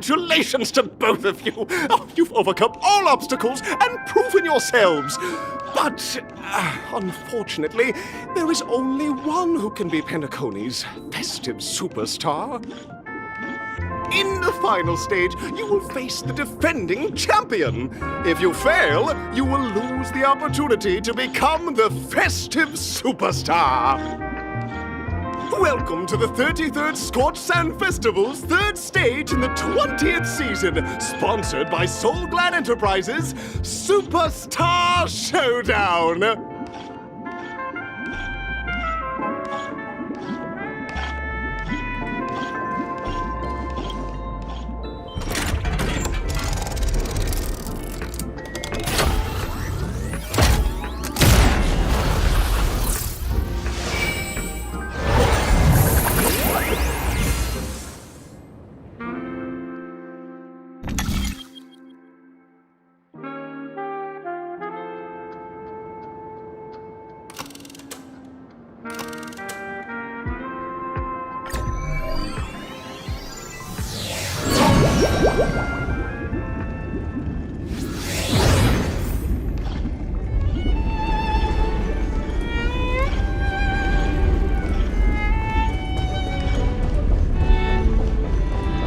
Congratulations to both of you! Oh, you've overcome all obstacles and proven yourselves! But, unfortunately, there is only one who can be PENACONY's festive superstar. In the final stage, you will face the defending champion. If you fail, you will lose the opportunity to become the festive superstar. Welcome to the 33rd Scorched Sand Festival's third stage in the 20th season, sponsored by Soul Glad Enterprises' Superstar Showdown.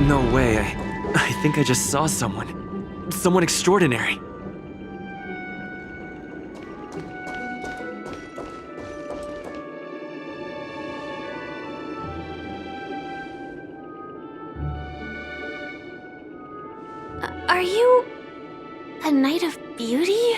No way, I think I just saw someone. Someone extraordinary. Are you a Knight of Beauty?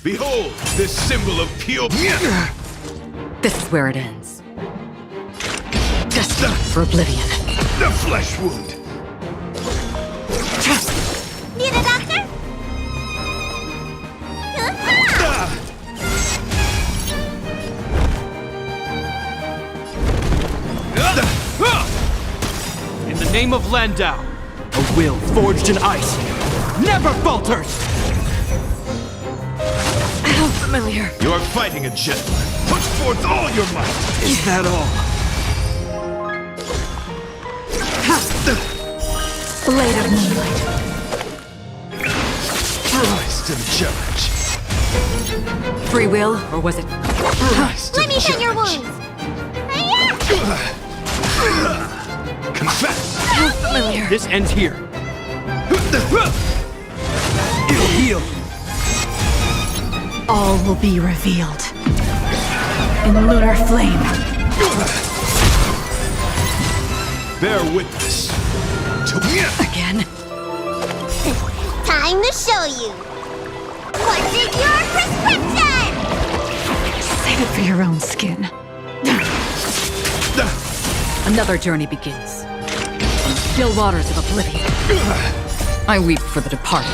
Behold, this symbol of pure... This is where it ends. Destined for oblivion. The flesh wound! Need a doctor? In the name of Landau, a will forged in ice never falters! How familiar. You are fighting a gentleman. Put forth all your might! Is that all? Blade of moonlight. Rise to the challenge. Free will, or was it? Rise to Let me the hit your challenge. wounds! Confess! How familiar. This ends here. It'll heal. All will be revealed. In lunar flame. Bear witness to Again. Time to show you! What's in your prescription? Save it for your own skin. Another journey begins. On the still waters of oblivion. I weep for the departed.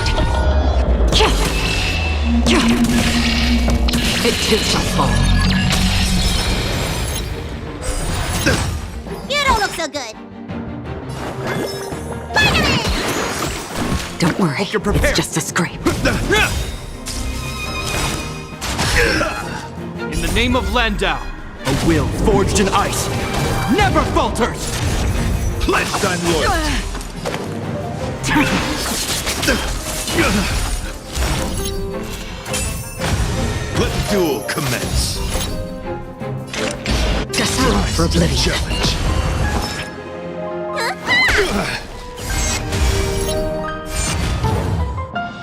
It too shall fall. You don't look so good. Finally! Don't worry, Hope you're prepared. it's just a scrape. In the name of Landau, a will forged in ice never falters! pledge thine loyalty. Let the duel commence. Destined Rise for to the oblivion. challenge.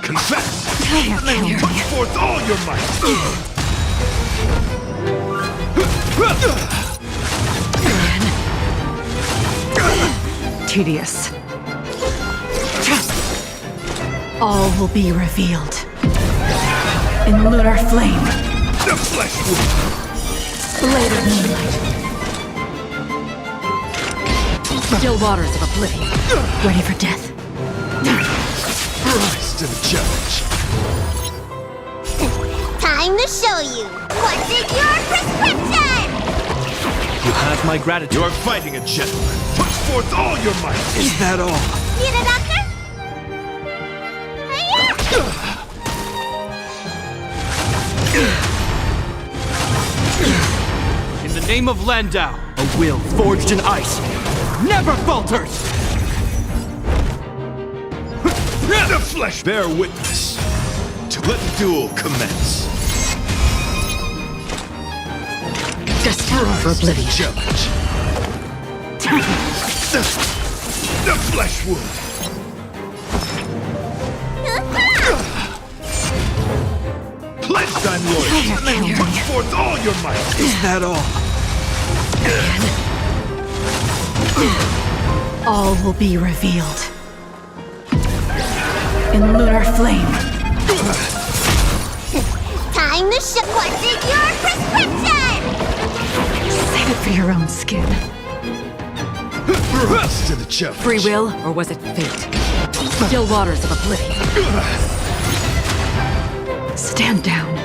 Confess! Can't kill me. Put forth all your might! Tedious. All will be revealed. In lunar flame, The flesh wound! blade of moonlight. Still waters of oblivion. Ready for death. Rise to the challenge! Time to show you. What's in your prescription? You have my gratitude. You're fighting a gentleman! Put forth all your might! Is that all? Need a doctor? In the name of Landau, a will forged in ice never falters! The flesh bear witness! To let the duel commence! Destined for Rise to the oblivion. challenge! The flesh wound! Pledge thine loyalty! Can't kill me. Put forth all your might! Is that all? All will be revealed. In lunar flame, Time to show what's in your prescription. save it for your own skin. Rise to the challenge! Free will, or was it fate? Still waters of oblivion. Stand down.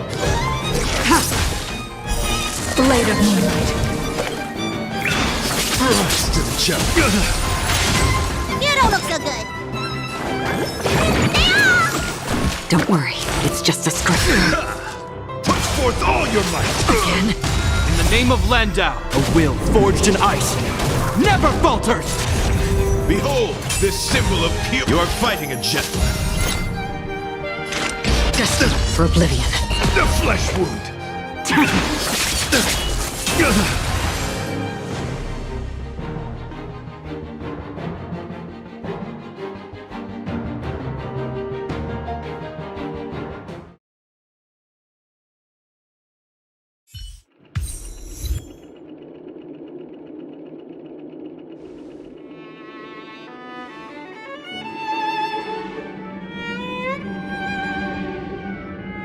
Ha! Blade of moonlight. Rise to the challenge! You don't look so good. Don't worry, it's just a scratch. Put forth all your might! Again, In the name of Landau, a will forged in ice never falters! Behold, this symbol of pure... You're fighting a gentleman! destined for oblivion. The flesh wound!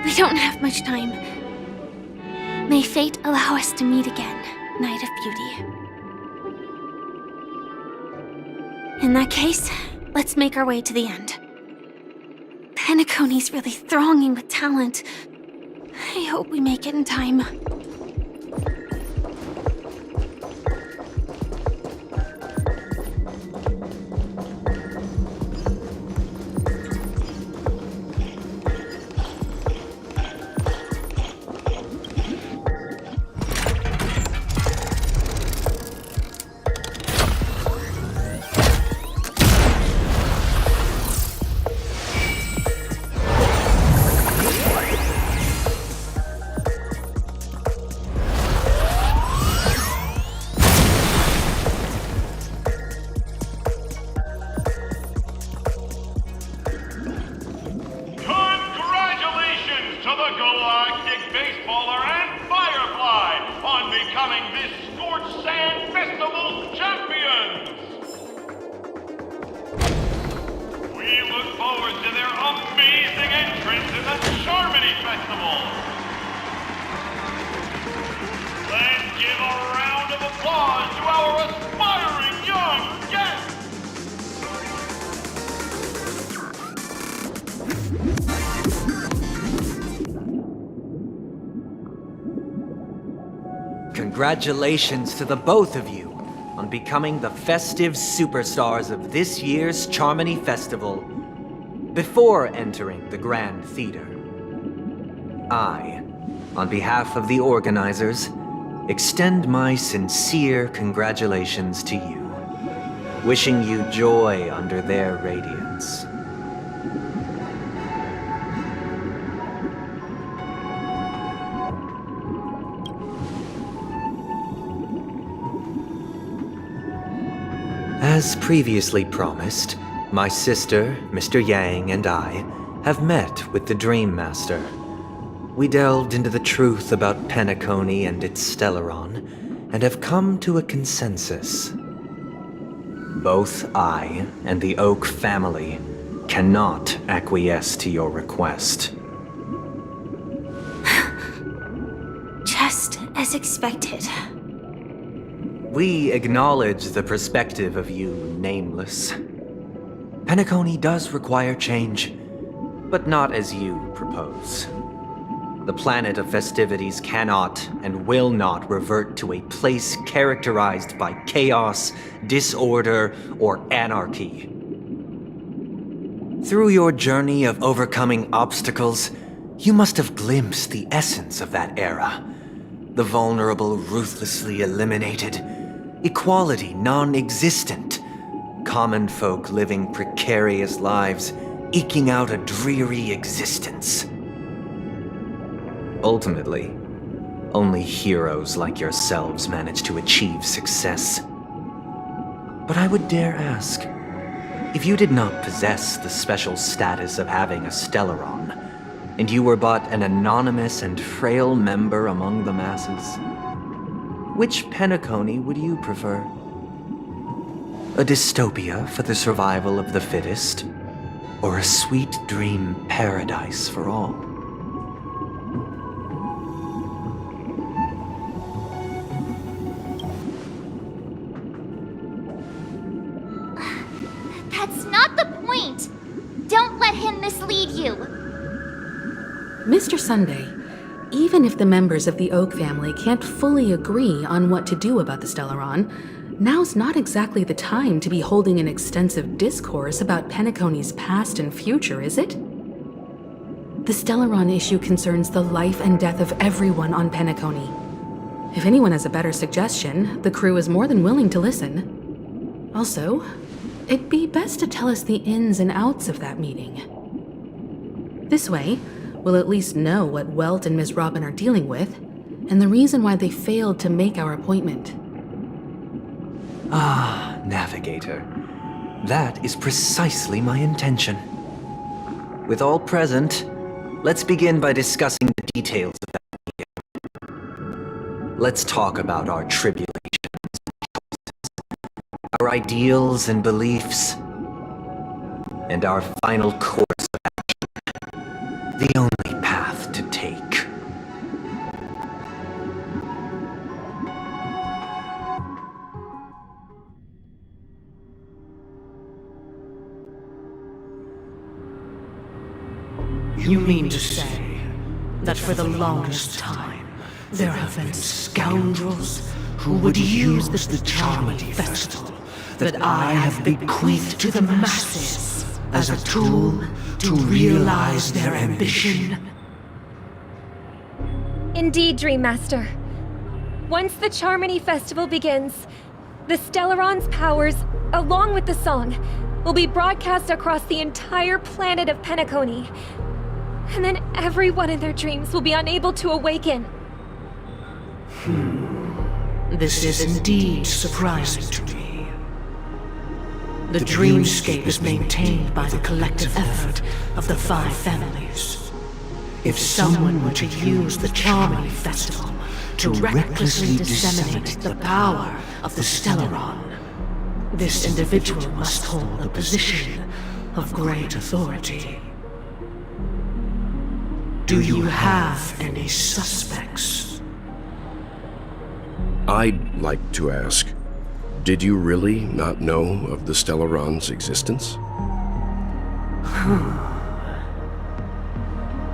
We don't have much time. May fate allow us to meet again, Knight of Beauty. In that case, let's make our way to the end. PENACONY's really thronging with talent. I hope we make it in time. Congratulations to the Galactic Baseballer and Firefly on becoming this Scorched Sand Festival's champions! We look forward to their amazing entrance in the Charmony Festival! Let's give a round of applause to our aspiring young guests! Congratulations to the both of you on becoming the festive superstars of this year's Charmony Festival before entering the Grand Theater. I, on behalf of the organizers, extend my sincere congratulations to you, wishing you joy under their radiance. As previously promised, my sister, Mr. Yang, and I have met with the Dream Master. We delved into the truth about PENACONY and its Stellaron, and have come to a consensus. Both I and the Oak family cannot acquiesce to your request. Just as expected. We acknowledge the perspective of you, Nameless. PENACONY does require change, but not as you propose. The planet of festivities cannot and will not revert to a place characterized by chaos, disorder, or anarchy. Through your journey of overcoming obstacles, you must have glimpsed the essence of that era. The vulnerable ruthlessly eliminated, equality non-existent, common folk living precarious lives, eking out a dreary existence. Ultimately, only heroes like yourselves manage to achieve success. But I would dare ask, if you did not possess the special status of having a Stellaron, and you were but an anonymous and frail member among the masses, which PENACONY would you prefer? A dystopia for the survival of the fittest, or a sweet dream paradise for all? That's not the point! Don't let him mislead you! Mr. Sunday, even if the members of the Oak family can't fully agree on what to do about the Stellaron, now's not exactly the time to be holding an extensive discourse about PENACONY's past and future, is it? The Stellaron issue concerns the life and death of everyone on PENACONY. If anyone has a better suggestion, the crew is more than willing to listen. Also, it'd be best to tell us the ins and outs of that meeting. This way, we'll at least know what Welt and Ms. Robin are dealing with, and the reason why they failed to make our appointment. Ah, Navigator. That is precisely my intention. With all present, let's begin by discussing the details of that meeting. Let's talk about our tribulations, our ideals and beliefs, and our final course of action, the only path to take. You mean to say that for the longest time, there have been scoundrels who would use the Charmony Festival that I have bequeathed to the masses as a tool to realize their ambition? Indeed, Dream Master. Once the Charmony Festival begins, the Stellaron's powers, along with the song, will be broadcast across the entire planet of PENACONY. And then everyone in their dreams will be unable to awaken. This is indeed surprising to me. The dreamscape is maintained by the collective effort of the 5 families. If someone were to use the Charmony Festival to recklessly disseminate the power of the Stellaron, this individual must hold a position of great authority. Do you have any suspects? I'd like to ask, did you really not know of the Stellaron's existence?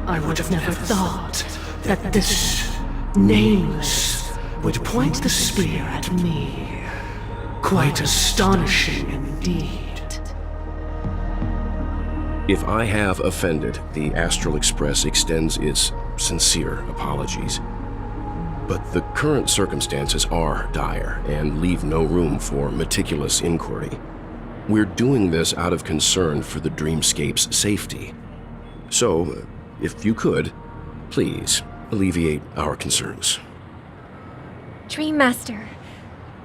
I would have never thought that this Nameless would point the spear at me. Quite astonishing indeed. If I have offended, the Astral Express extends its sincere apologies. But the current circumstances are dire and leave no room for meticulous inquiry. We're doing this out of concern for the dreamscape's safety. So, if you could, please alleviate our concerns. Dream Master,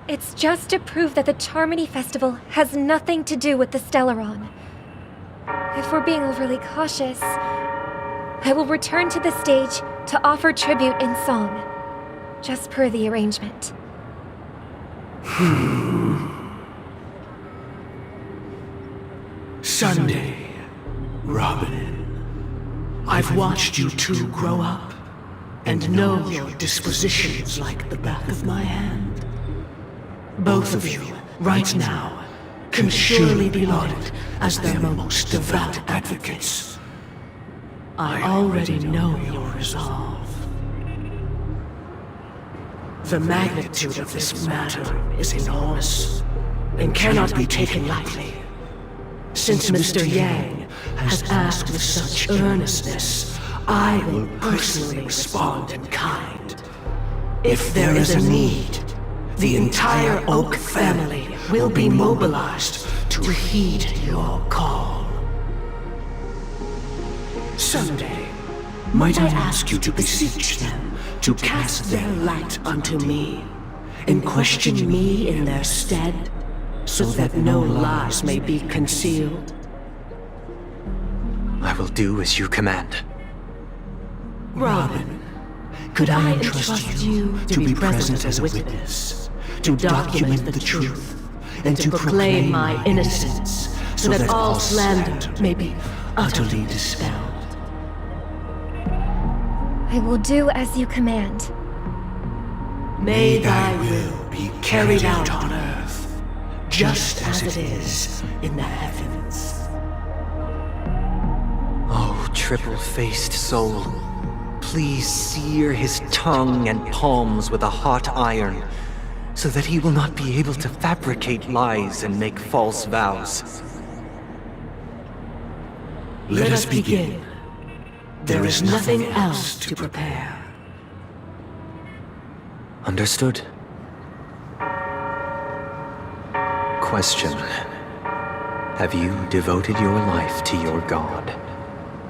it's just to prove that the Charmony Festival has nothing to do with the Stellaron. if we're being overly cautious, I will return to the stage to offer tribute in song, just per the arrangement. Sunday, Robin, I've watched you two grow up and know your dispositions like the back of my hand. Both of you, right now, can surely be lauded as their most devout advocates. I already know your resolve. The magnitude of this matter is enormous and cannot be taken lightly. Since Mr. Yang has asked with such earnestness, I will personally respond in kind. If there is a need, the entire Oak family will be mobilized to heed your call. Someday, might I ask you to beseech them to cast their light unto me, and question me in their stead, so that no lies may be concealed? I will do as you command. Robin, could I entrust you to be present as a witness, to document the truth, and to proclaim my innocence, so that all slander may be utterly dispelled? I will do as you command. May thy will be carried out on earth, just as it is in the heavens. Oh, triple-faced soul, please sear his tongue and palms with a hot iron, so that he will not be able to fabricate lies and make false vows. Let us begin. There is nothing else to prepare. Understood. Question. Have you devoted your life to your god,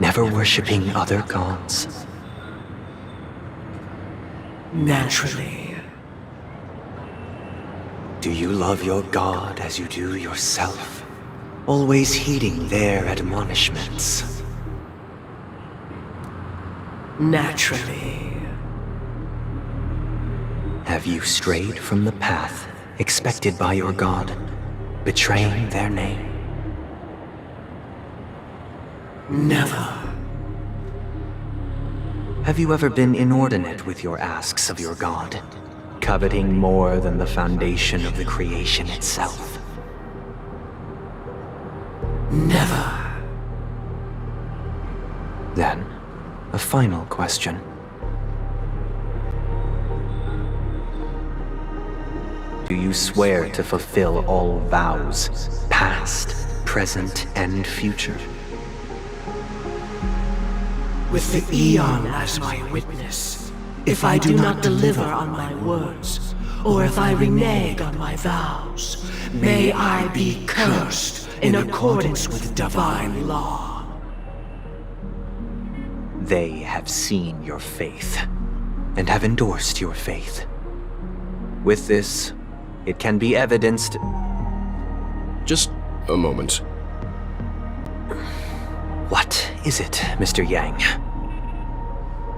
never worshipping other gods? Naturally. Do you love your god as you do yourself, always heeding their admonishments? Naturally. Have you strayed from the path expected by your god, betraying their name? Never. Have you ever been inordinate with your asks of your god, coveting more than the foundation of the creation itself? Never. Then, a final question. Do you swear to fulfill all vows, past, present, and future? With the Eon as my witness, if I do not deliver on my words, or if I renege on my vows, may I be cursed in accordance with divine law. They have seen your faith, and have endorsed your faith. With this, it can be evidenced... Just a moment. What is it, Mr. Yang?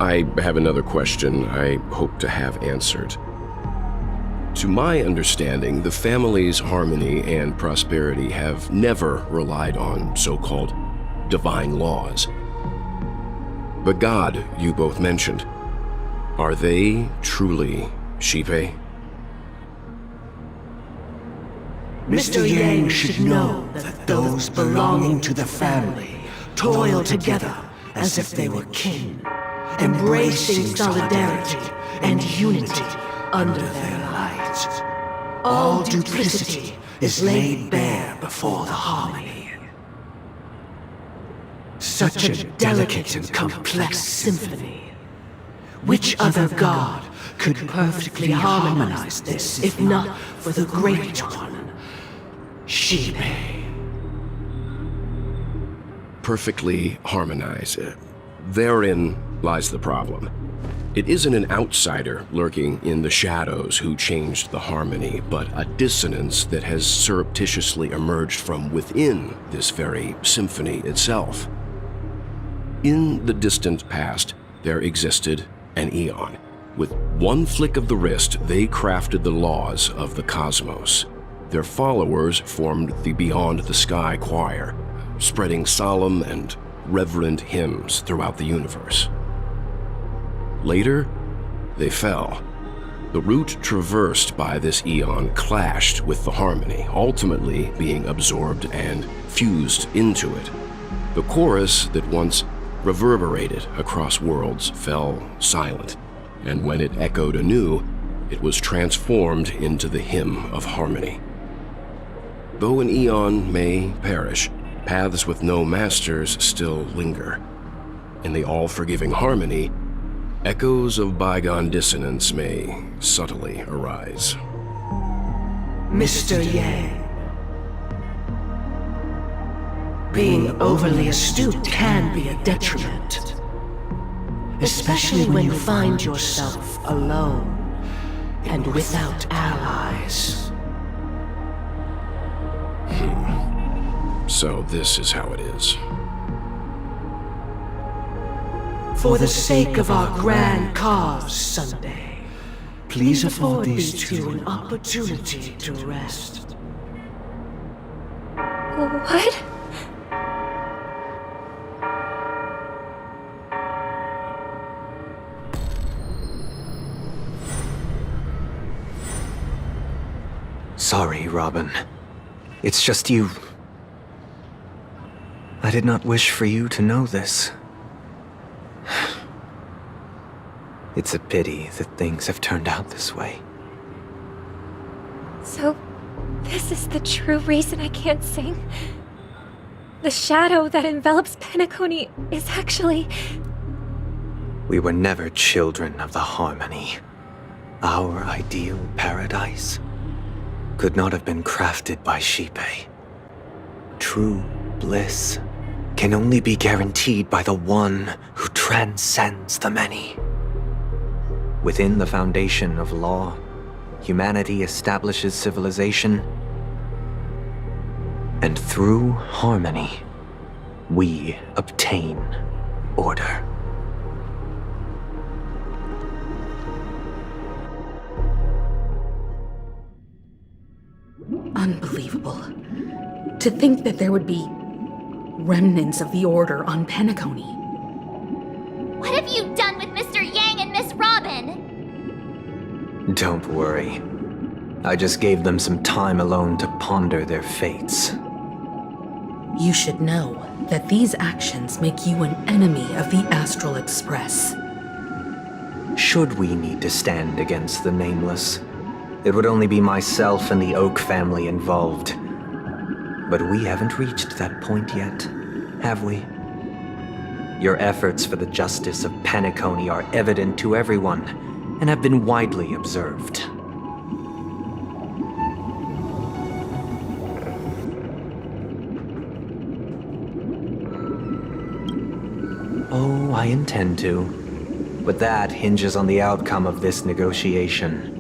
I have another question I hope to have answered. To my understanding, the family's harmony and prosperity have never relied on so-called divine laws. The god you both mentioned, are they truly Shipe? Mr. Yang should know that those belonging to the family toil together as if they were kin, embracing solidarity and unity under their light. All duplicity is laid bare before the harmony. Such a delicate and complex symphony. Which other god could perfectly harmonize this, if not for the Great One, Shipe? Perfectly harmonize. Therein lies the problem. It isn't an outsider lurking in the shadows who changed the harmony, but a dissonance that has surreptitiously emerged from within this very symphony itself. In the distant past, there existed an Eon. With one flick of the wrist, they crafted the laws of the cosmos. Their followers formed the Beyond the Sky Choir, spreading solemn and reverent hymns throughout the universe. Later, they fell. The route traversed by this Eon clashed with the harmony, ultimately being absorbed and fused into it. The chorus that once reverberated across worlds fell silent, and when it echoed anew, it was transformed into the hymn of harmony. Though an Eon may perish, paths with no masters still linger. In the all-forgiving harmony, echoes of bygone dissonance may subtly arise. Mr. Yang, being overly astute can be a detriment, especially when you find yourself alone and without allies. So this is how it is. For the sake of our grand cause, Sunday, please afford these two an opportunity to rest. What? Sorry, Robin. It's just you. I did not wish for you to know this. It's a pity that things have turned out this way. So, this is the true reason I can't sing? The shadow that envelops PENACONY is actually... We were never children of the harmony. Our ideal paradise could not have been crafted by Shipe. True bliss can only be guaranteed by the one who transcends the many. Within the foundation of law, humanity establishes civilization, and through harmony, we obtain order. Unbelievable. To think that there would be remnants of the Order on PENACONY. What have you done with Mr. Yang and Miss Robin? Don't worry. I just gave them some time alone to ponder their fates. You should know that these actions make you an enemy of the Astral Express. Should we need to stand against the Nameless, it would only be myself and the Oak family involved. But we haven't reached that point yet, have we? Your efforts for the justice of PENACONY are evident to everyone, and have been widely observed. Oh, I intend to. But that hinges on the outcome of this negotiation.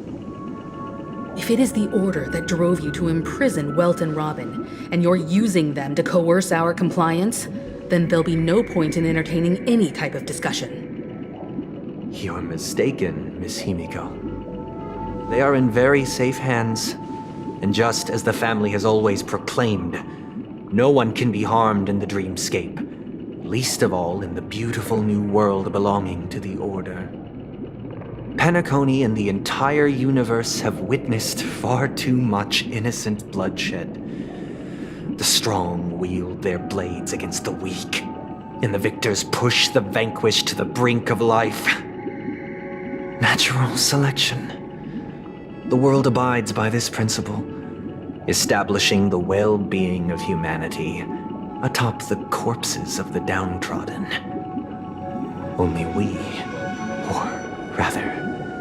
If it is the Order that drove you to imprison Welt and Robin, and you're using them to coerce our compliance, then there'll be no point in entertaining any type of discussion. You're mistaken, Miss Himiko. They are in very safe hands, and just as the family has always proclaimed, no one can be harmed in the dreamscape, least of all in the beautiful new world belonging to the Order. PENACONY and the entire universe have witnessed far too much innocent bloodshed. The strong wield their blades against the weak, and the victors push the vanquished to the brink of life. Natural selection. The world abides by this principle, establishing the well-being of humanity atop the corpses of the downtrodden. Only we, or rather,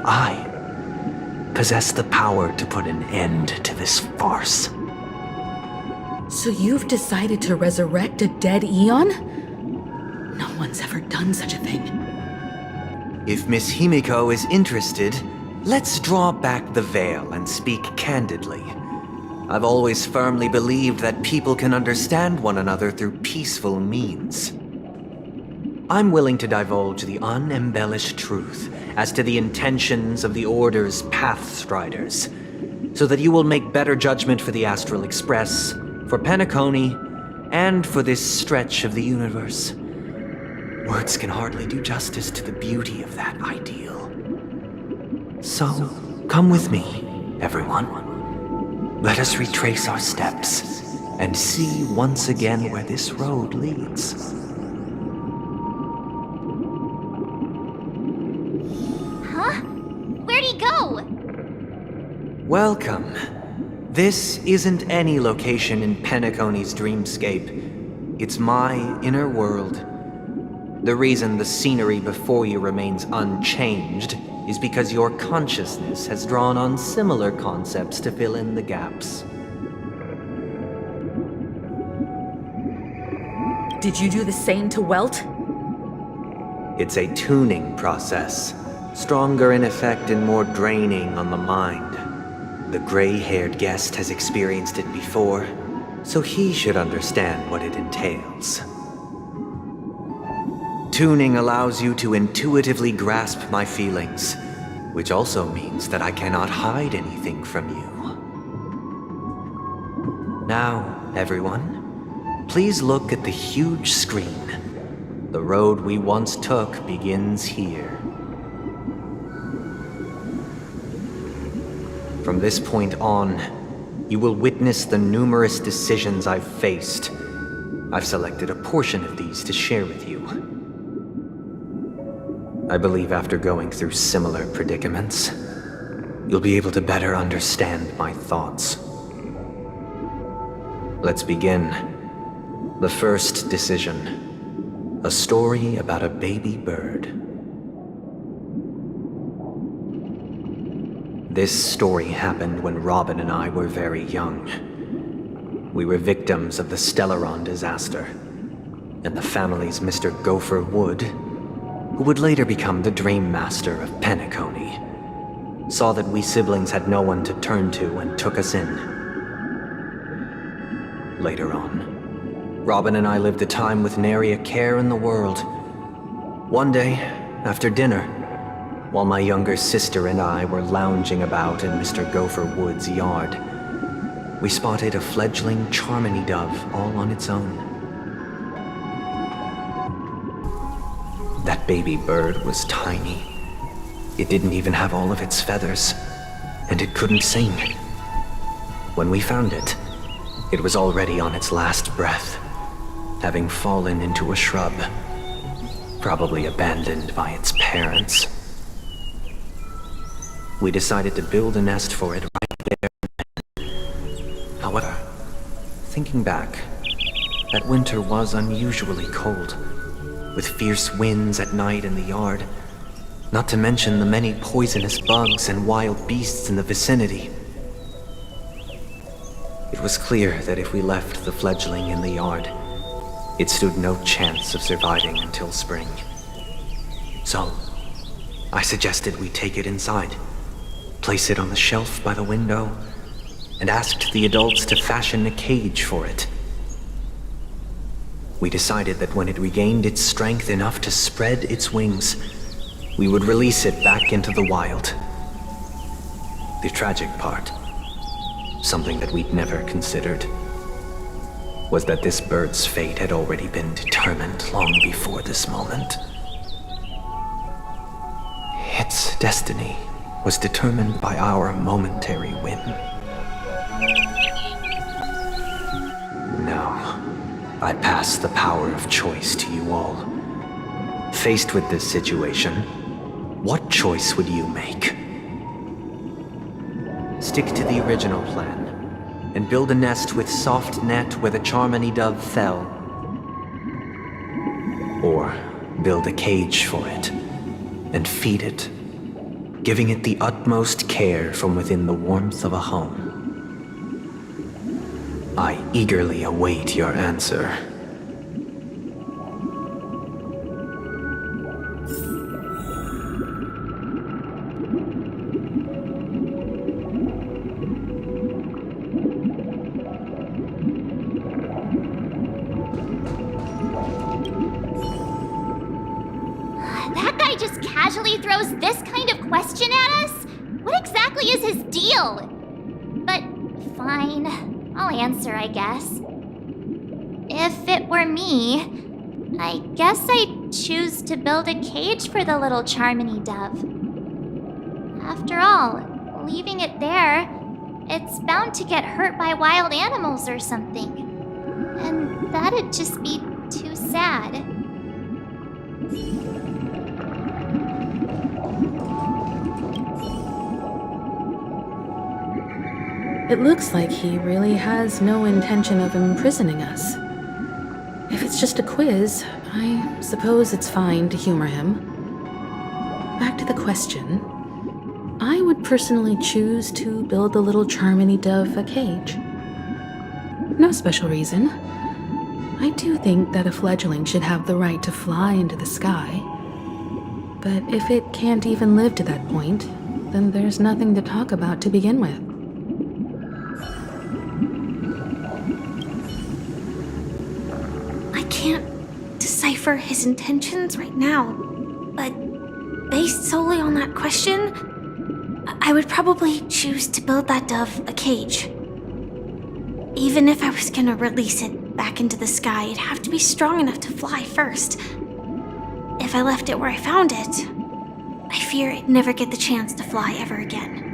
I, possess the power to put an end to this farce. So you've decided to resurrect a dead Eon? No one's ever done such a thing. If Miss Himiko is interested, let's draw back the veil and speak candidly. I've always firmly believed that people can understand one another through peaceful means. I'm willing to divulge the unembellished truth as to the intentions of the Order's Pathstriders, so that you will make better judgment for the Astral Express, for PENACONY, and for this stretch of the universe. Words can hardly do justice to the beauty of that ideal. So, come with me, everyone. Let us retrace our steps and see once again where this road leads. Huh? Where'd he go? Welcome. This isn't any location in PENACONY's dreamscape. It's my inner world. The reason the scenery before you remains unchanged is because your consciousness has drawn on similar concepts to fill in the gaps. Did you do the same to Welt? It's a tuning process, stronger in effect and more draining on the mind. The gray-haired guest has experienced it before, so he should understand what it entails. Tuning allows you to intuitively grasp my feelings, which also means that I cannot hide anything from you. Now, everyone, please look at the huge screen. The road we once took begins here. From this point on, you will witness the numerous decisions I've faced. I've selected a portion of these to share with you. I believe after going through similar predicaments, you'll be able to better understand my thoughts. Let's begin. The first decision. A story about a baby bird. This story happened when Robin and I were very young. We were victims of the Stellaron disaster, and the family's Mr. Gopher Wood, who would later become the Dream Master of PENACONY, saw that we siblings had no one to turn to and took us in. Later on, Robin and I lived a time with nary a care in the world. One day, after dinner, while my younger sister and I were lounging about in Mr. Gopher Wood's yard, we spotted a fledgling Charmony dove all on its own. That baby bird was tiny. It didn't even have all of its feathers, and it couldn't sing. When we found it, it was already on its last breath, having fallen into a shrub, probably abandoned by its parents. We decided to build a nest for it right there. However, thinking back, that winter was unusually cold, with fierce winds at night in the yard, not to mention the many poisonous bugs and wild beasts in the vicinity. It was clear that if we left the fledgling in the yard, it stood no chance of surviving until spring. So, I suggested we take it inside, place it on the shelf by the window, and asked the adults to fashion a cage for it. We decided that when it regained its strength enough to spread its wings, we would release it back into the wild. The tragic part, something that we'd never considered, was that this bird's fate had already been determined long before this moment. Its destiny was determined by our momentary whim. Now, I pass the power of choice to you all. Faced with this situation, what choice would you make? Stick to the original plan, and build a nest with soft net where the Charmony dove fell. Or build a cage for it, and feed it, giving it the utmost care from within the warmth of a home. I eagerly await your answer. casually throws this kind of question at us? What exactly is his deal? But fine, I'll answer, I guess. If it were me, I guess I'd choose to build a cage for the little Charmony dove. After all, leaving it there, it's bound to get hurt by wild animals or something. And that'd just be too sad. It looks like he really has no intention of imprisoning us. If it's just a quiz, I suppose it's fine to humor him. Back to the question. I would personally choose to build the little Charmony dove a cage. No special reason. I do think that a fledgling should have the right to fly into the sky. But if it can't even live to that point, then there's nothing to talk about to begin with. I can't decipher his intentions right now, but based solely on that question, I would probably choose to build that dove a cage. Even if I was gonna release it back into the sky, it'd have to be strong enough to fly first. If I left it where I found it, I fear it'd never get the chance to fly ever again.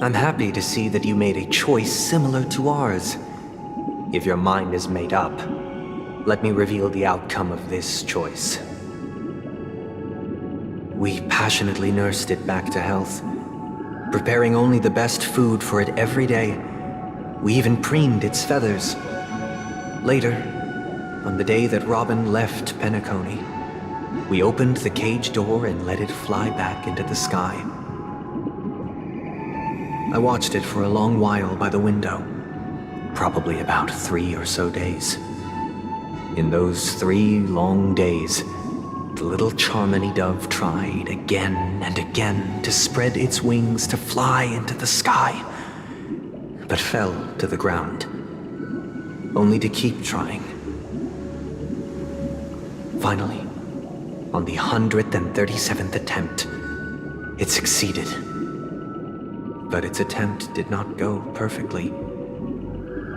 I'm happy to see that you made a choice similar to ours. If your mind is made up, let me reveal the outcome of this choice. We passionately nursed it back to health, preparing only the best food for it every day. We even preened its feathers. Later, on the day that Robin left PENACONY, we opened the cage door and let it fly back into the sky. I watched it for a long while by the window, probably about 3 or so days. In those 3 long days, the little Charmony dove tried again and again to spread its wings to fly into the sky, but fell to the ground, only to keep trying. Finally, on the 137th attempt, it succeeded. But its attempt did not go perfectly.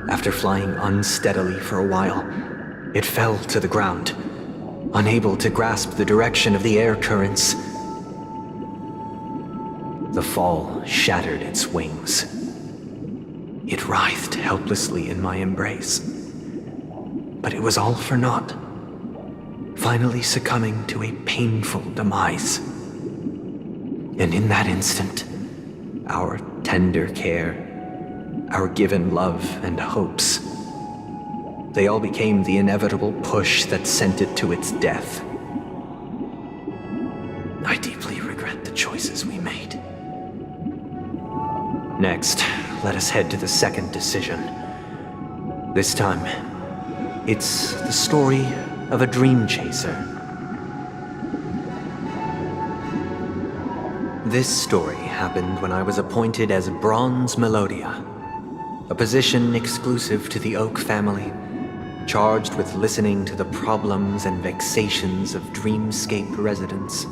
After flying unsteadily for a while, it fell to the ground, unable to grasp the direction of the air currents. The fall shattered its wings. It writhed helplessly in my embrace. But it was all for naught, finally succumbing to a painful demise. And in that instant, our tender care, our given love and hopes, they all became the inevitable push that sent it to its death. I deeply regret the choices we made. Next, let us head to the second decision. This time, it's the story of a dream chaser. This story happened when I was appointed as Bronze Melodia, a position exclusive to the Oak family, charged with listening to the problems and vexations of Dreamscape residents,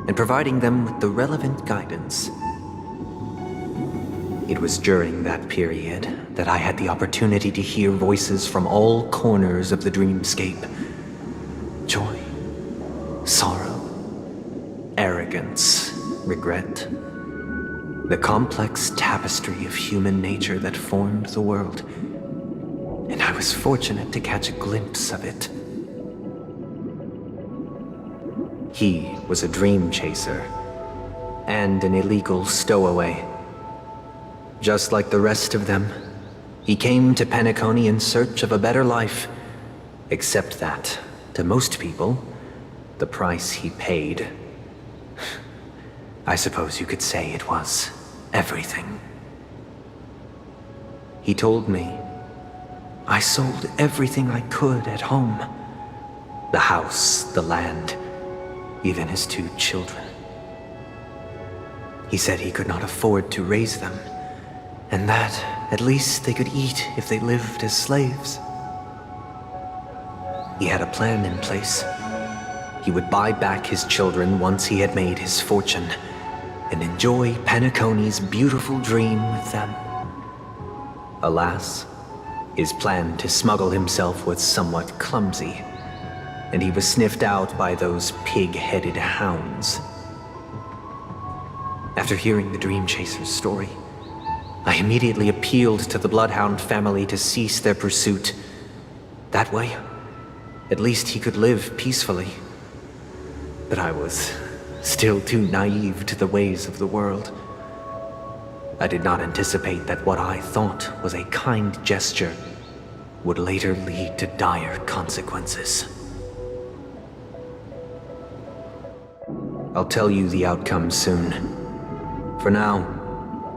and providing them with the relevant guidance. It was during that period that I had the opportunity to hear voices from all corners of the Dreamscape. Joy, sorrow, arrogance, regret. The complex tapestry of human nature that formed the world. And I was fortunate to catch a glimpse of it. He was a dream chaser, and an illegal stowaway. Just like the rest of them, he came to PENACONY in search of a better life, except that, to most people, the price he paid, I suppose you could say it was everything. He told me, I sold everything I could at home. The house, the land, even his 2 children. He said he could not afford to raise them, and that at least they could eat if they lived as slaves. He had a plan in place. He would buy back his children once he had made his fortune, and enjoy PENACONY's beautiful dream with them. Alas, his plan to smuggle himself was somewhat clumsy, and he was sniffed out by those pig-headed hounds. After hearing the Dream Chaser's story, I immediately appealed to the Bloodhound family to cease their pursuit. That way, at least he could live peacefully. But I was still too naive to the ways of the world. I did not anticipate that what I thought was a kind gesture would later lead to dire consequences. I'll tell you the outcome soon. For now,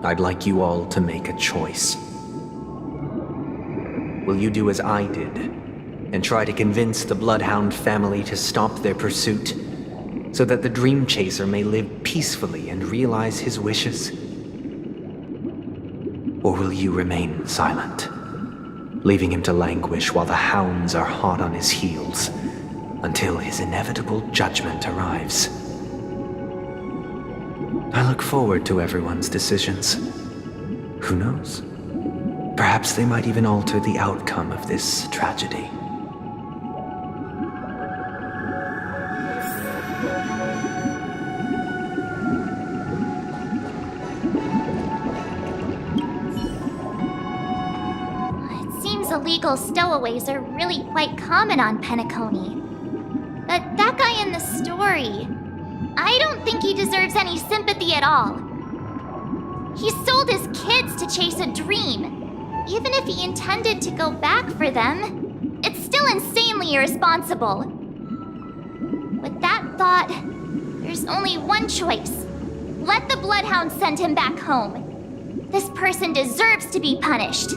I'd like you all to make a choice. Will you do as I did, and try to convince the Bloodhound family to stop their pursuit, so that the Dream Chaser may live peacefully and realize his wishes? Or will you remain silent, leaving him to languish while the hounds are hot on his heels, until his inevitable judgment arrives? I look forward to everyone's decisions. Who knows? Perhaps they might even alter the outcome of this tragedy. It seems illegal stowaways are really quite common on PENACONY. But that guy in the story, I don't think he deserves any sympathy at all. He sold his kids to chase a dream. Even if he intended to go back for them, it's still insanely irresponsible. With that thought, there's only one choice. Let the Bloodhound send him back home. This person deserves to be punished.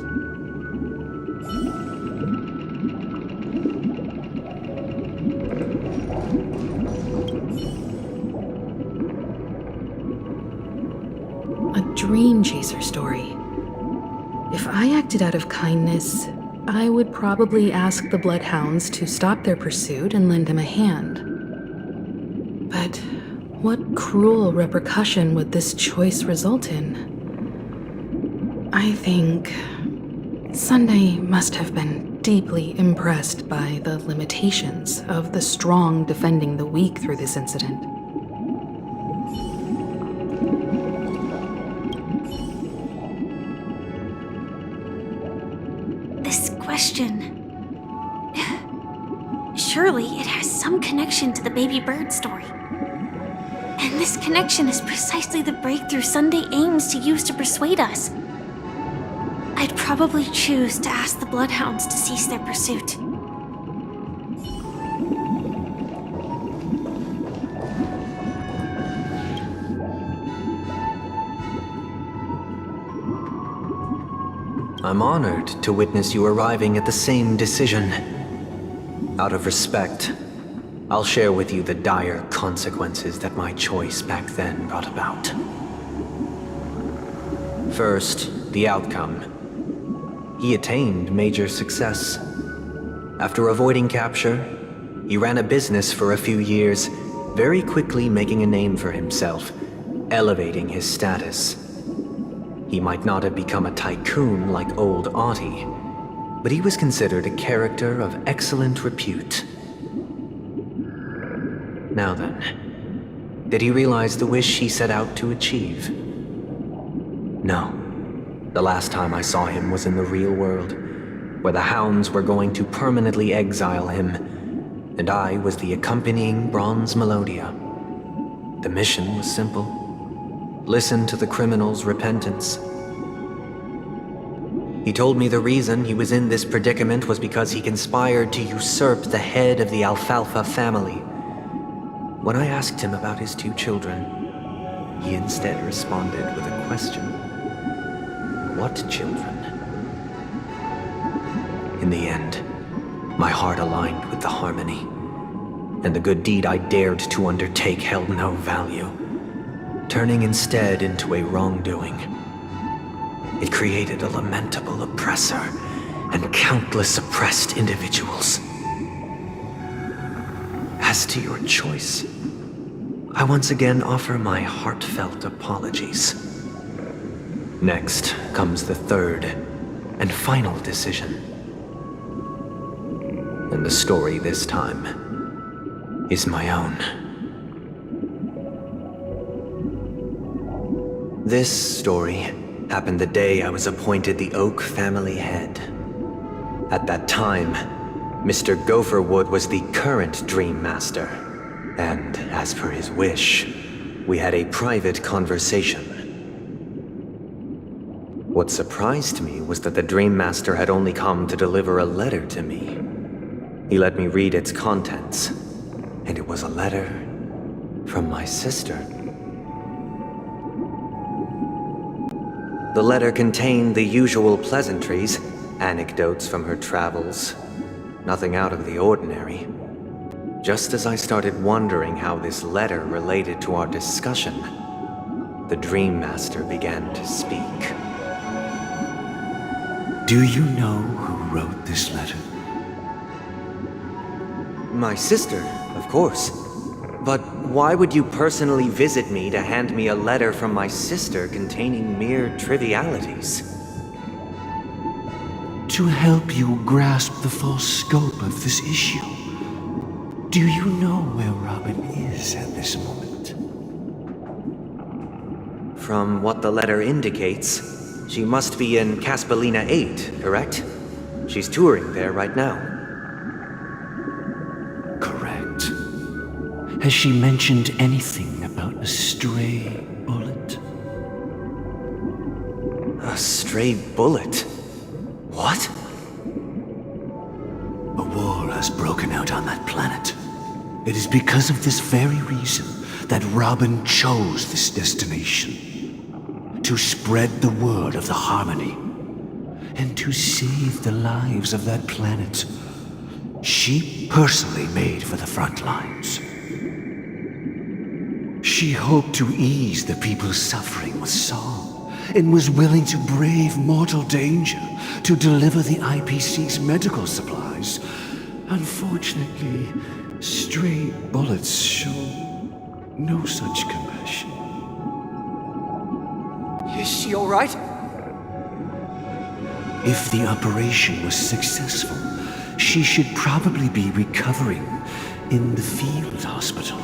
A Dream Chaser story. If I acted out of kindness, I would probably ask the Bloodhounds to stop their pursuit and lend him a hand. But what cruel repercussion would this choice result in? I think Sunday must have been deeply impressed by the limitations of the strong defending the weak through this incident. Surely it has some connection to the baby bird story. And this connection is precisely the breakthrough Sunday aims to use to persuade us. I'd probably choose to ask the Bloodhounds to cease their pursuit. I'm honored to witness you arriving at the same decision. Out of respect, I'll share with you the dire consequences that my choice back then brought about. First, the outcome. He attained major success. After avoiding capture, he ran a business for a few years, very quickly making a name for himself, elevating his status. He might not have become a tycoon like old Audie, but he was considered a character of excellent repute. Now then, did he realize the wish he set out to achieve? No. The last time I saw him was in the real world, where the hounds were going to permanently exile him, and I was the accompanying bronze Melodia. The mission was simple. Listen to the criminal's repentance. He told me the reason he was in this predicament was because he conspired to usurp the head of the Alfalfa family. When I asked him about his 2 children, he instead responded with a question. What children? In the end, my heart aligned with the harmony, and the good deed I dared to undertake held no value, turning instead into a wrongdoing. It created a lamentable oppressor and countless oppressed individuals. As to your choice, I once again offer my heartfelt apologies. Next comes the third and final decision. And the story this time is my own. This story happened the day I was appointed the Oak family head. At that time, Mr. Gopherwood was the current Dream Master, and as per his wish, we had a private conversation. What surprised me was that the Dream Master had only come to deliver a letter to me. He let me read its contents, and it was a letter from my sister. The letter contained the usual pleasantries, anecdotes from her travels, nothing out of the ordinary. Just as I started wondering how this letter related to our discussion, the Dream Master began to speak. Do you know who wrote this letter? My sister, of course. But why would you personally visit me to hand me a letter from my sister containing mere trivialities? To help you grasp the full scope of this issue. Do you know where Robin is at this moment? From what the letter indicates, she must be in Caspelina 8, correct? She's touring there right now. Correct. Has she mentioned anything about a stray bullet? A stray bullet? What? A war has broken out on that planet. It is because of this very reason that Robin chose this destination. To spread the word of the Harmony, and to save the lives of that planet she personally made for the front lines. She hoped to ease the people's suffering with song, and was willing to brave mortal danger to deliver the IPC's medical supplies. Unfortunately, stray bullets show no such compassion. Is she all right? If the operation was successful, she should probably be recovering in the field hospital.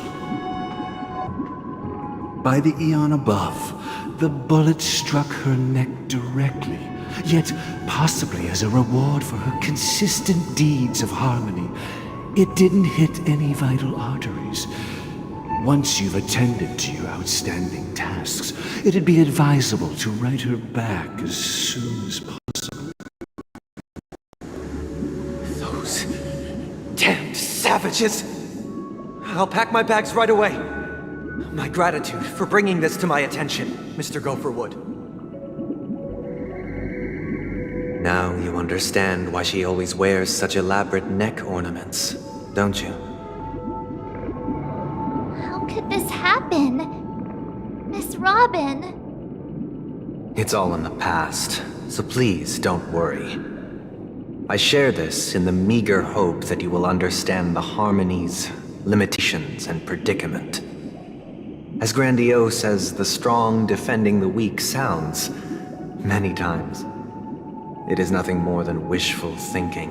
By the eon above, the bullet struck her neck directly, yet possibly as a reward for her consistent deeds of harmony, it didn't hit any vital arteries. Once you've attended to your outstanding tasks, it'd be advisable to write her back as soon as possible. Those damned savages! I'll pack my bags right away. My gratitude for bringing this to my attention, Mr. Gopherwood. Now you understand why she always wears such elaborate neck ornaments, don't you? How could this happen? Miss Robin? It's all in the past, so please don't worry. I share this in the meager hope that you will understand the Harmony's limitations and predicament. As grandiose as the strong defending the weak sounds, many times, it is nothing more than wishful thinking.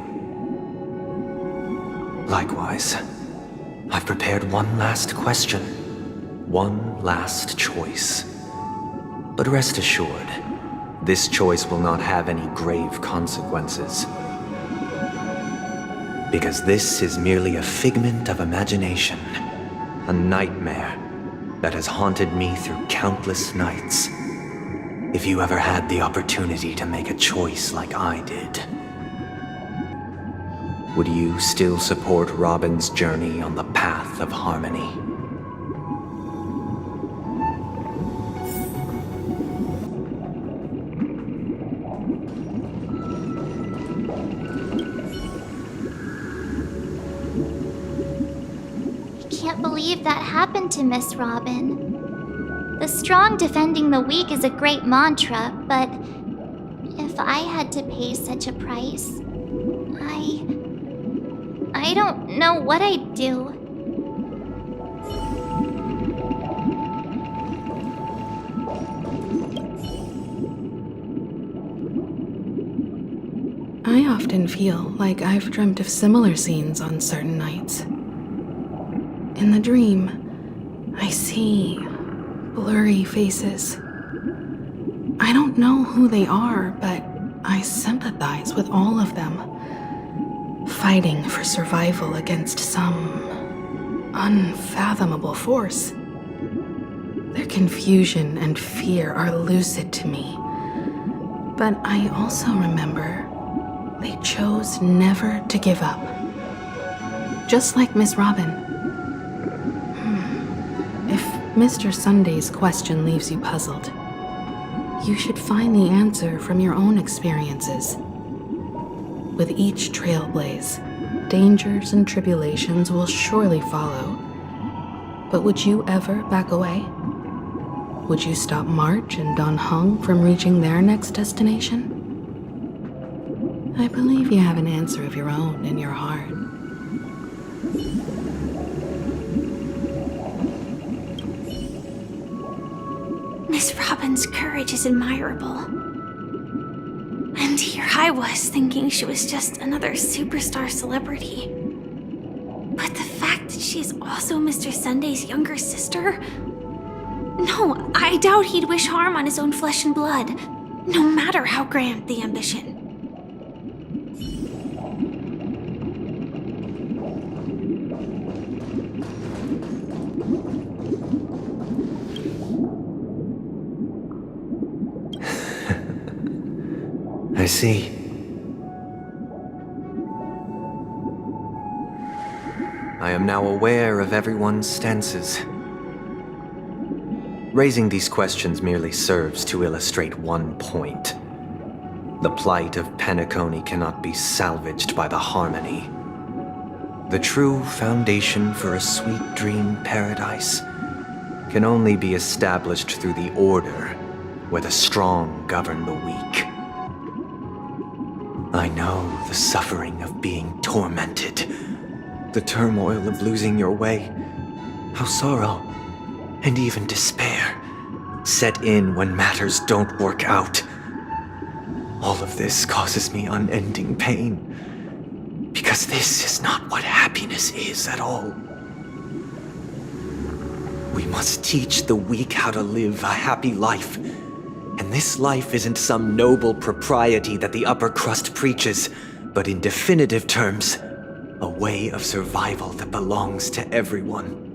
Likewise, I've prepared one last question, one last choice. But rest assured, this choice will not have any grave consequences. Because this is merely a figment of imagination, a nightmare that has haunted me through countless nights. If you ever had the opportunity to make a choice like I did, would you still support Robin's journey on the path of harmony? believe that happened to Miss Robin. The strong defending the weak is a great mantra, but if I had to pay such a price, I don't know what I'd do. I often feel like I've dreamt of similar scenes on certain nights. In the dream, I see blurry faces. I don't know who they are, but I sympathize with all of them, fighting for survival against some unfathomable force. Their confusion and fear are lucid to me, but I also remember they chose never to give up. Just like Miss Robin. If Mr. Sunday's question leaves you puzzled, you should find the answer from your own experiences. With each Trailblaze, dangers and tribulations will surely follow. But would you ever back away? Would you stop March and Don Hung from reaching their next destination? I believe you have an answer of your own in your heart. Miss Robin's courage is admirable. And here I was thinking she was just another superstar celebrity. But the fact that she is also Mr. Sunday's younger sister? No, I doubt he'd wish harm on his own flesh and blood, no matter how grand the ambition. I see. I am now aware of everyone's stances. Raising these questions merely serves to illustrate one point. The plight of PENACONY cannot be salvaged by the harmony. The true foundation for a sweet dream paradise can only be established through the order where the strong govern the weak. I know the suffering of being tormented, the turmoil of losing your way, how sorrow and even despair set in when matters don't work out. All of this causes me unending pain, because this is not what happiness is at all. We must teach the weak how to live a happy life. And this life isn't some noble propriety that the upper crust preaches, but in definitive terms, a way of survival that belongs to everyone.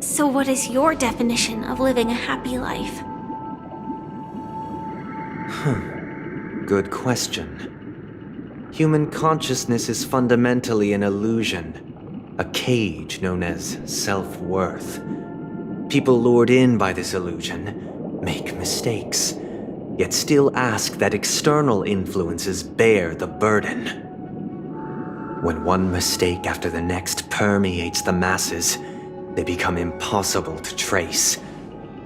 So what is your definition of living a happy life? Good question. Human consciousness is fundamentally an illusion, a cage known as self-worth. People lured in by this illusion make mistakes, yet still ask that external influences bear the burden. When one mistake after the next permeates the masses, they become impossible to trace.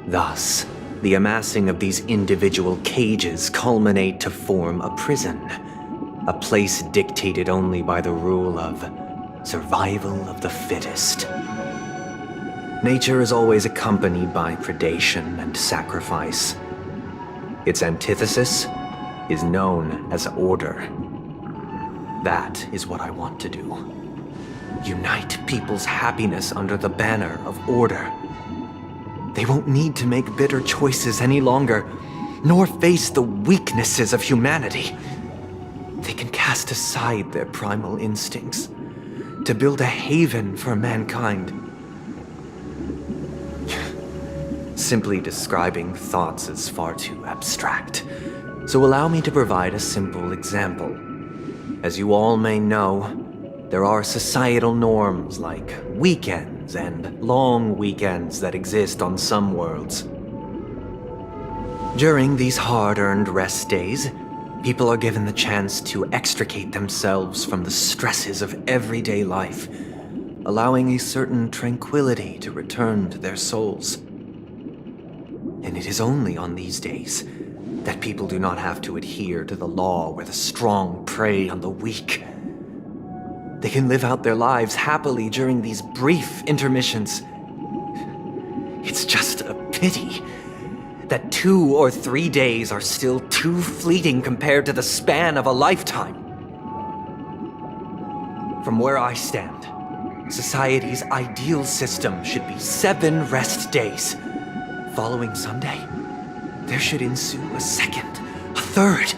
Thus, the amassing of these individual cages culminate to form a prison, a place dictated only by the rule of survival of the fittest. Nature is always accompanied by predation and sacrifice. Its antithesis is known as order. That is what I want to do. Unite people's happiness under the banner of order. They won't need to make bitter choices any longer, nor face the weaknesses of humanity. They can cast aside their primal instincts to build a haven for mankind. Simply describing thoughts is far too abstract, so allow me to provide a simple example. As you all may know, there are societal norms like weekends and long weekends that exist on some worlds. During these hard-earned rest days, people are given the chance to extricate themselves from the stresses of everyday life, allowing a certain tranquility to return to their souls. And it is only on these days that people do not have to adhere to the law where the strong prey on the weak. They can live out their lives happily during these brief intermissions. It's just a pity that 2 or 3 days are still too fleeting compared to the span of a lifetime. From where I stand, society's ideal system should be 7 rest days. Following Sunday, there should ensue a second, a third,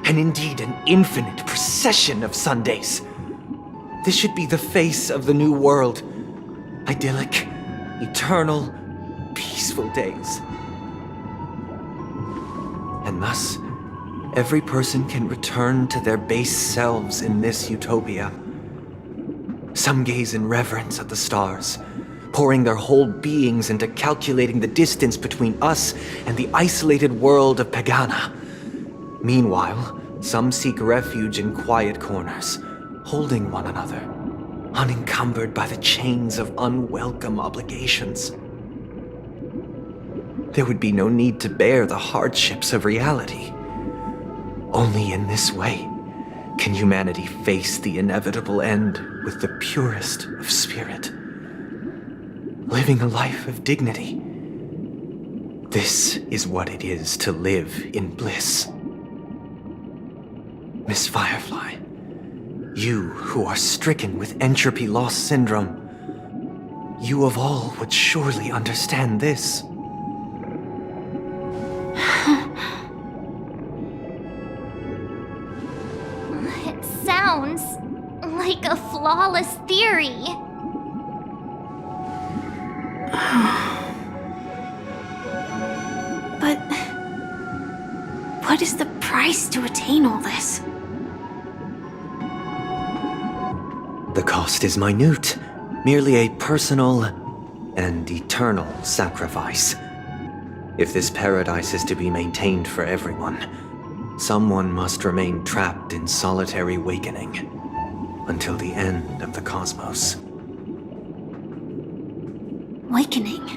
and indeed an infinite procession of Sundays. This should be the face of the new world. Idyllic, eternal, peaceful days. And thus, every person can return to their base selves in this utopia. Some gaze in reverence at the stars, pouring their whole beings into calculating the distance between us and the isolated world of Pagana. Meanwhile, some seek refuge in quiet corners, holding one another, unencumbered by the chains of unwelcome obligations. There would be no need to bear the hardships of reality. Only in this way can humanity face the inevitable end with the purest of spirit, living a life of dignity. This is what it is to live in bliss. Miss Firefly, you who are stricken with entropy loss syndrome, you of all would surely understand this. It sounds like a flawless theory. But what is the price to attain all this? The cost is minute, merely a personal and eternal sacrifice. If this paradise is to be maintained for everyone, someone must remain trapped in solitary awakening until the end of the cosmos. Awakening.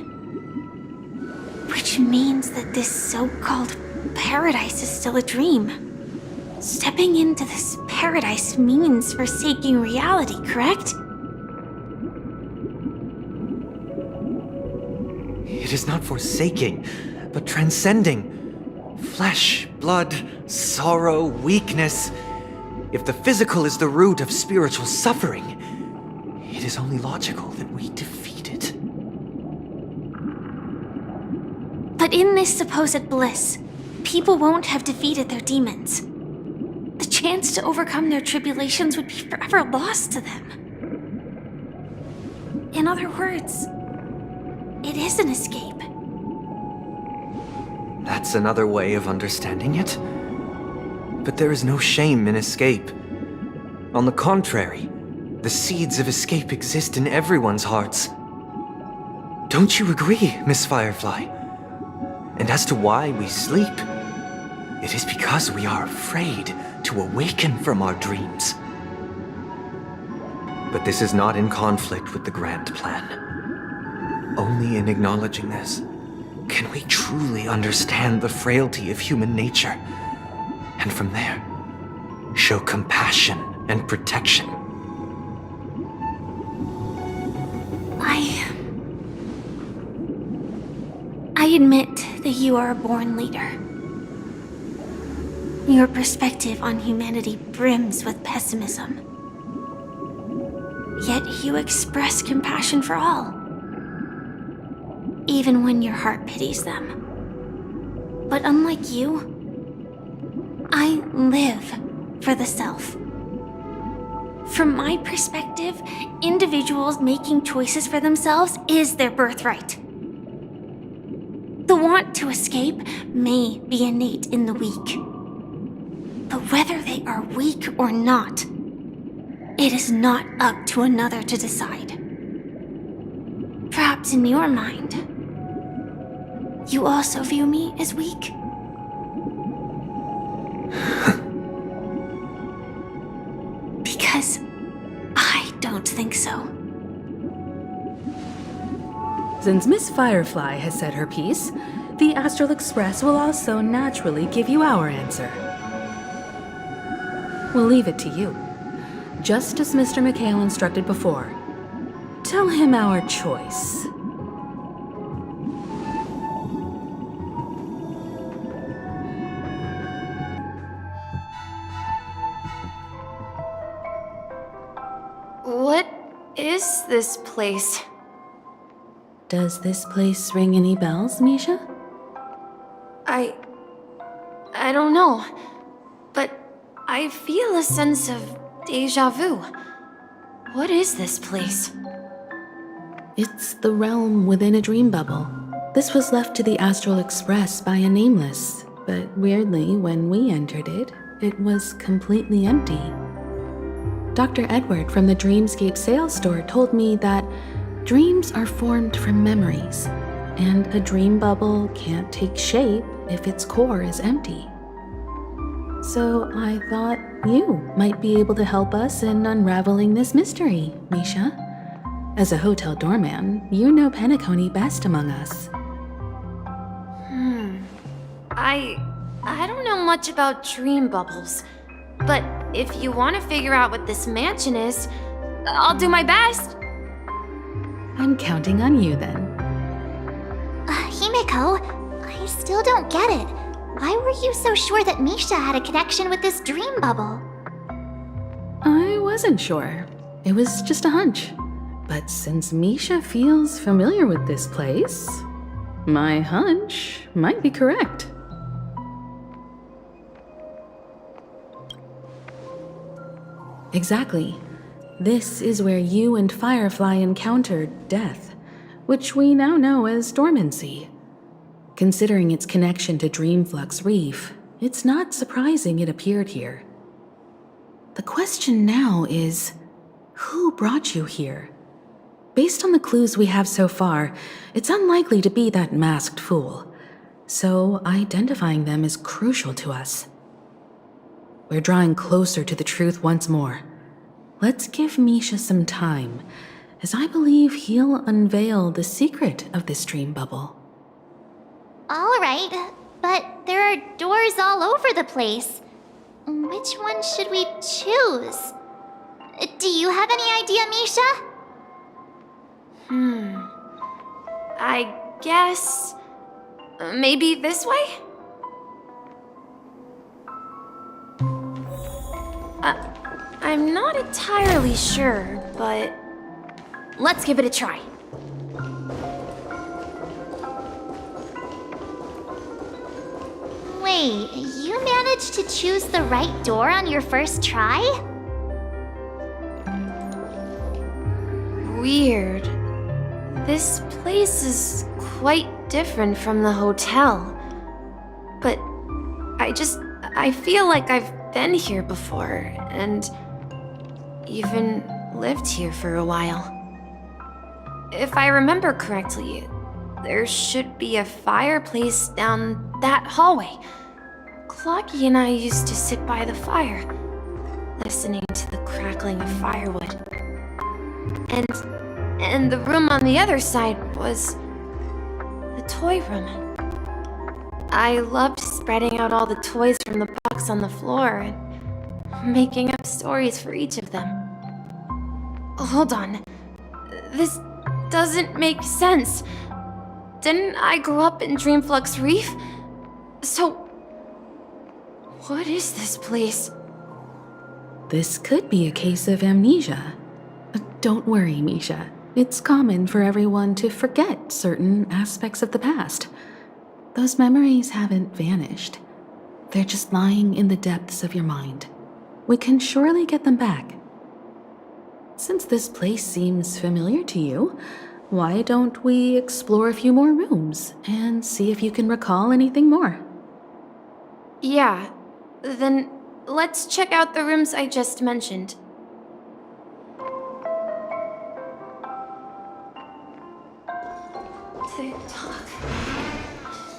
Which means that this so-called paradise is still a dream. Stepping into this paradise means forsaking reality, correct? It is not forsaking, but transcending. Flesh, blood, sorrow, weakness. If the physical is the root of spiritual suffering, it is only logical that we defeat it. But in this supposed bliss, people won't have defeated their demons. The chance to overcome their tribulations would be forever lost to them. In other words, it is an escape. That's another way of understanding it. But there is no shame in escape. On the contrary, the seeds of escape exist in everyone's hearts. Don't you agree, Miss Firefly? And as to why we sleep, it is because we are afraid to awaken from our dreams. But this is not in conflict with the grand plan. Only in acknowledging this can we truly understand the frailty of human nature, and from there, show compassion and protection. I admit that you are a born leader. Your perspective on humanity brims with pessimism. Yet you express compassion for all, even when your heart pities them. But unlike you, I live for the self. From my perspective, individuals making choices for themselves is their birthright. The want to escape may be innate in the weak. But whether they are weak or not, it is not up to another to decide. Perhaps in your mind, you also view me as weak? Because I don't think so. Since Miss Firefly has said her piece, the Astral Express will also naturally give you our answer. We'll leave it to you. Just as Mr. McHale instructed before. Tell him our choice. What is this place? Does this place ring any bells, Misha? I don't know, but I feel a sense of deja vu. What is this place? It's the realm within a dream bubble. This was left to the Astral Express by a nameless, but weirdly, when we entered it, it was completely empty. Dr. Edward from the Dreamscape sales store told me that dreams are formed from memories, and a dream bubble can't take shape if its core is empty. So I thought you might be able to help us in unraveling this mystery, Misha. As a hotel doorman, you know PENACONY best among us. I don't know much about dream bubbles, but if you want to figure out what this mansion is, I'll do my best. I'm counting on you then. Himeko, I still don't get it. Why were you so sure that Misha had a connection with this dream bubble? I wasn't sure. It was just a hunch. But since Misha feels familiar with this place, my hunch might be correct. Exactly. This is where you and Firefly encountered death, which we now know as dormancy. Considering its connection to Dreamflux Reef, it's not surprising it appeared here. The question now is, who brought you here? Based on the clues we have so far, it's unlikely to be that masked fool, so identifying them is crucial to us. We're drawing closer to the truth once more. Let's give Misha some time, as I believe he'll unveil the secret of this dream bubble. All right, but there are doors all over the place. Which one should we choose? Do you have any idea, Misha? I guess... maybe this way? I'm not entirely sure, but... let's give it a try. Wait, you managed to choose the right door on your first try? Weird. This place is quite different from the hotel. But I feel like I've been here before, and even lived here for a while. If I remember correctly, there should be a fireplace down that hallway. Clocky and I used to sit by the fire, listening to the crackling of firewood. And the room on the other side was the toy room. I loved spreading out all the toys from the box on the floor and making up stories for each of them. Hold on. This doesn't make sense. Didn't I grow up in Dreamflux Reef? So, what is this place? This could be a case of amnesia. Don't worry, Misha. It's common for everyone to forget certain aspects of the past. Those memories haven't vanished. They're just lying in the depths of your mind. We can surely get them back. Since this place seems familiar to you, why don't we explore a few more rooms and see if you can recall anything more? Yeah, then let's check out the rooms I just mentioned. Tick-tock.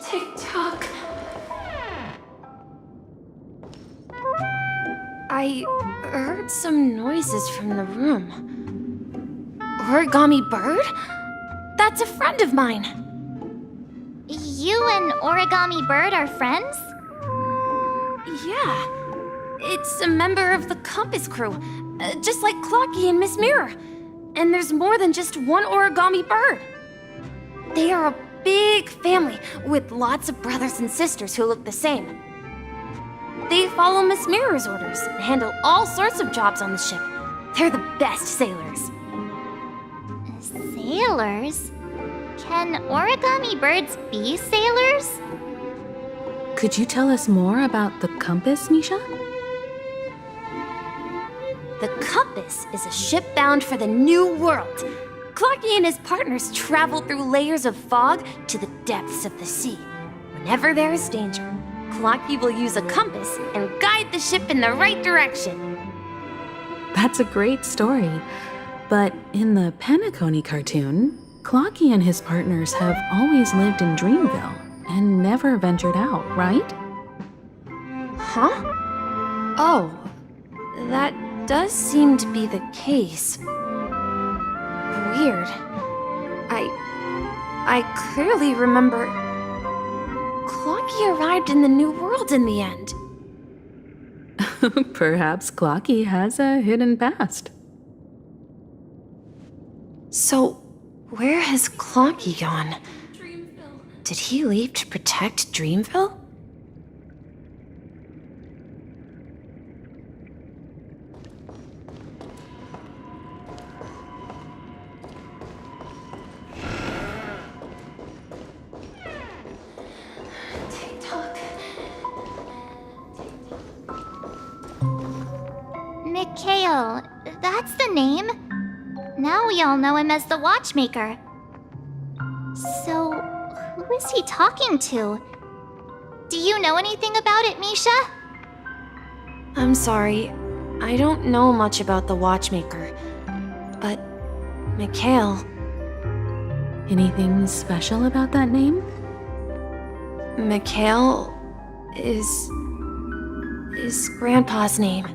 Tick-tock. I heard some noises from the room. Origami bird? That's a friend of mine. You and Origami Bird are friends? Yeah. It's a member of the Compass crew, just like Clocky and Miss Mirror. And there's more than just one Origami Bird. They are a big family with lots of brothers and sisters who look the same. They follow Miss Mirror's orders and handle all sorts of jobs on the ship. They're the best sailors. Sailors? Can Origami Birds be sailors? Could you tell us more about the compass, Misha? The Compass is a ship bound for the New World. Clocky and his partners travel through layers of fog to the depths of the sea. Whenever there is danger, Clocky will use a compass and guide the ship in the right direction. That's a great story. But in the PENACONY cartoon, Clocky and his partners have always lived in Dreamville and never ventured out, right? Huh? Oh, that does seem to be the case. Weird. I clearly remember Clocky arrived in the New World in the end. Perhaps Clocky has a hidden past. So, where has Clocky gone? Did he leave to protect Dreamville? Mikhail, that's the name. Now we all know him as the Watchmaker. So, who is he talking to? Do you know anything about it, Misha? I'm sorry, I don't know much about the Watchmaker. But, Mikhail... Anything special about that name? Mikhail is Grandpa's name.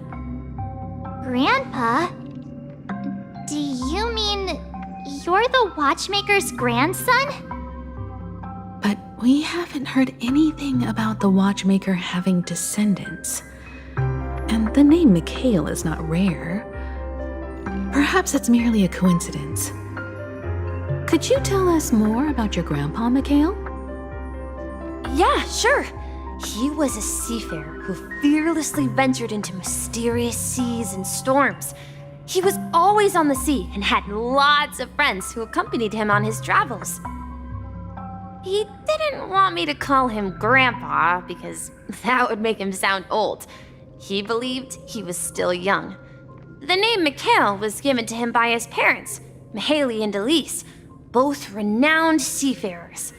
Grandpa? Do you mean you're the Watchmaker's grandson? But we haven't heard anything about the Watchmaker having descendants. And the name Mikhail is not rare. Perhaps it's merely a coincidence. Could you tell us more about your grandpa, Mikhail? Yeah, sure. He was a seafarer who fearlessly ventured into mysterious seas and storms. He was always on the sea and had lots of friends who accompanied him on his travels. He didn't want me to call him Grandpa because that would make him sound old. He believed he was still young. The name Mikhail was given to him by his parents, Mihaly and Elise, both renowned seafarers.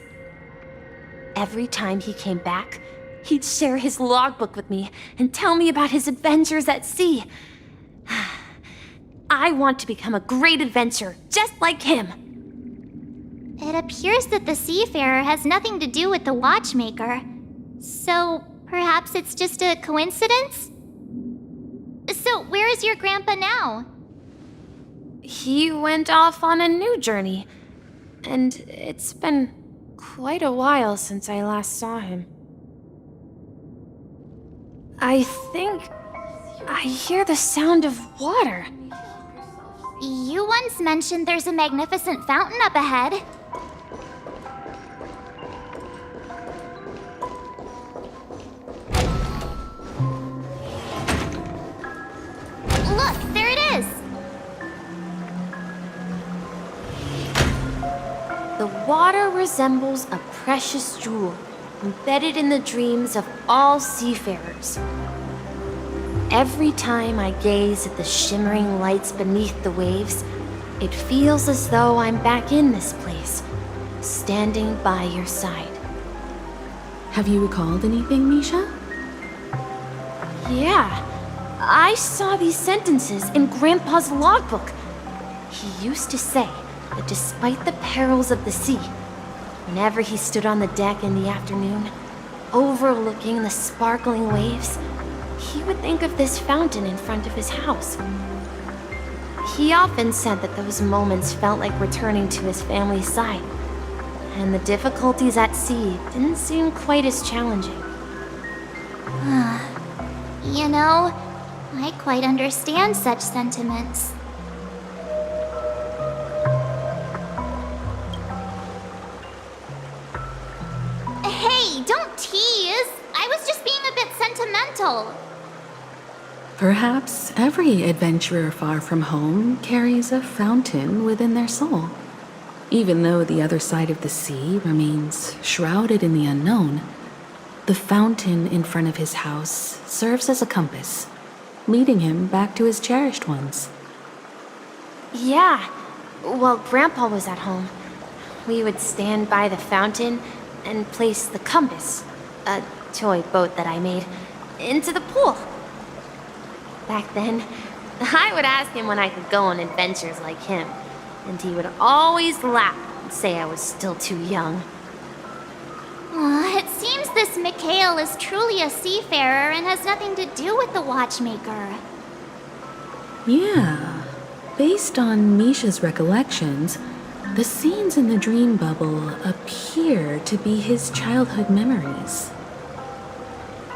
Every time he came back, he'd share his logbook with me and tell me about his adventures at sea. I want to become a great adventurer, just like him. It appears that the seafarer has nothing to do with the Watchmaker. So, perhaps it's just a coincidence? So, where is your grandpa now? He went off on a new journey, and it's been quite a while since I last saw him. I think I hear the sound of water. You once mentioned there's a magnificent fountain up ahead. Look, there it is! The water resembles a precious jewel embedded in the dreams of all seafarers. Every time I gaze at the shimmering lights beneath the waves, it feels as though I'm back in this place, standing by your side. Have you recalled anything, Misha? Yeah, I saw these sentences in Grandpa's logbook. He used to say that despite the perils of the sea, whenever he stood on the deck in the afternoon, overlooking the sparkling waves, he would think of this fountain in front of his house. He often said that those moments felt like returning to his family's side, and the difficulties at sea didn't seem quite as challenging. You know, I quite understand such sentiments. Hey, don't tease! I was just being a bit sentimental. Perhaps every adventurer far from home carries a fountain within their soul. Even though the other side of the sea remains shrouded in the unknown, the fountain in front of his house serves as a compass, leading him back to his cherished ones. Yeah, while Grandpa was at home, we would stand by the fountain and place the compass, a toy boat that I made, into the pool. Back then, I would ask him when I could go on adventures like him, and he would always laugh and say I was still too young. It seems this Mikhail is truly a seafarer and has nothing to do with the watchmaker. Yeah. Based on Misha's recollections, the scenes in the dream bubble appear to be his childhood memories.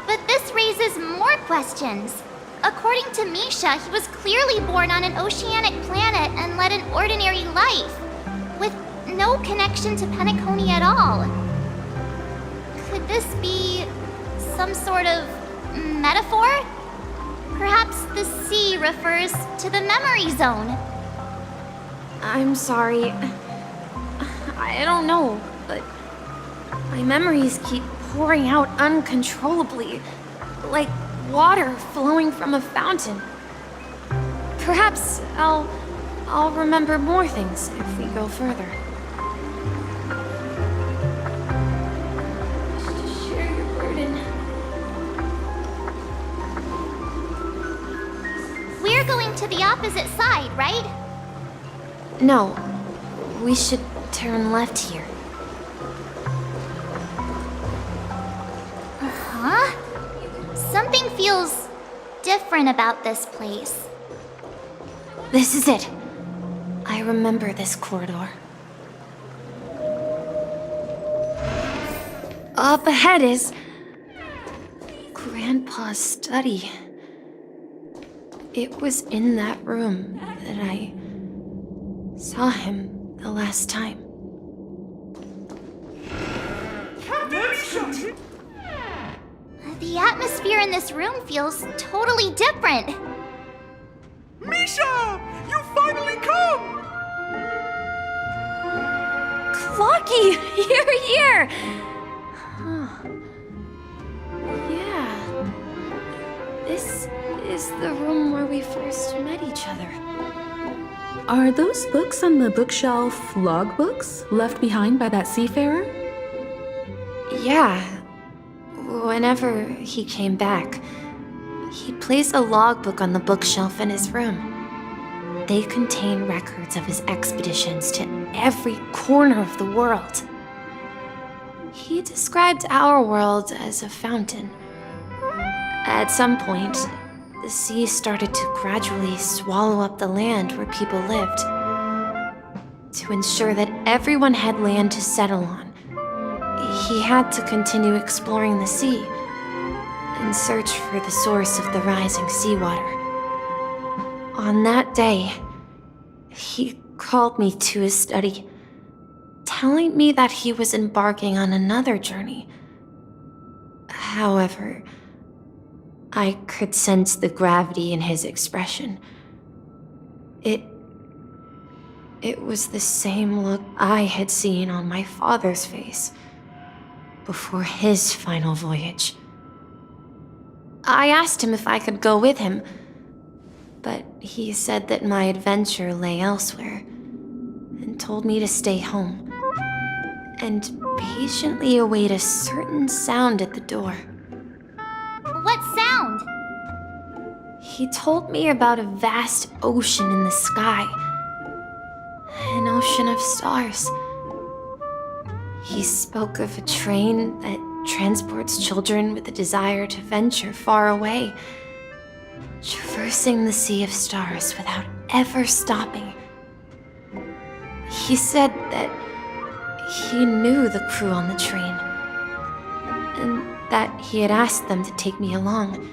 But this raises more questions. According to Misha, he was clearly born on an oceanic planet and led an ordinary life, with no connection to PENACONY at all. Could this be some sort of metaphor? Perhaps the sea refers to the memory zone. I'm sorry. I don't know, but my memories keep pouring out uncontrollably, like water flowing from a fountain. Perhaps I'll remember more things if we go further. Share your burden. We're going to the opposite side, right? No, we should turn left here. Huh? Something feels different about this place. This is it. I remember this corridor. Up ahead is Grandpa's study. It was in that room that I saw him the last time. The atmosphere in this room feels totally different. Misha! You finally come! Clocky, you're here! Huh. Yeah. This is the room where we first met each other. Are those books on the bookshelf logbooks left behind by that seafarer? Yeah. Whenever he came back, he placed a logbook on the bookshelf in his room. They contain records of his expeditions to every corner of the world. He described our world as a fountain. At some point, the sea started to gradually swallow up the land where people lived. To ensure that everyone had land to settle on, he had to continue exploring the sea and search for the source of the rising seawater. On that day, he called me to his study, telling me that he was embarking on another journey. However, I could sense the gravity in his expression. It was the same look I had seen on my father's face before his final voyage. I asked him if I could go with him, but he said that my adventure lay elsewhere and told me to stay home and patiently await a certain sound at the door. What sound? He told me about a vast ocean in the sky, an ocean of stars. He spoke of a train that transports children with a desire to venture far away, traversing the sea of stars without ever stopping. He said that he knew the crew on the train, and that he had asked them to take me along.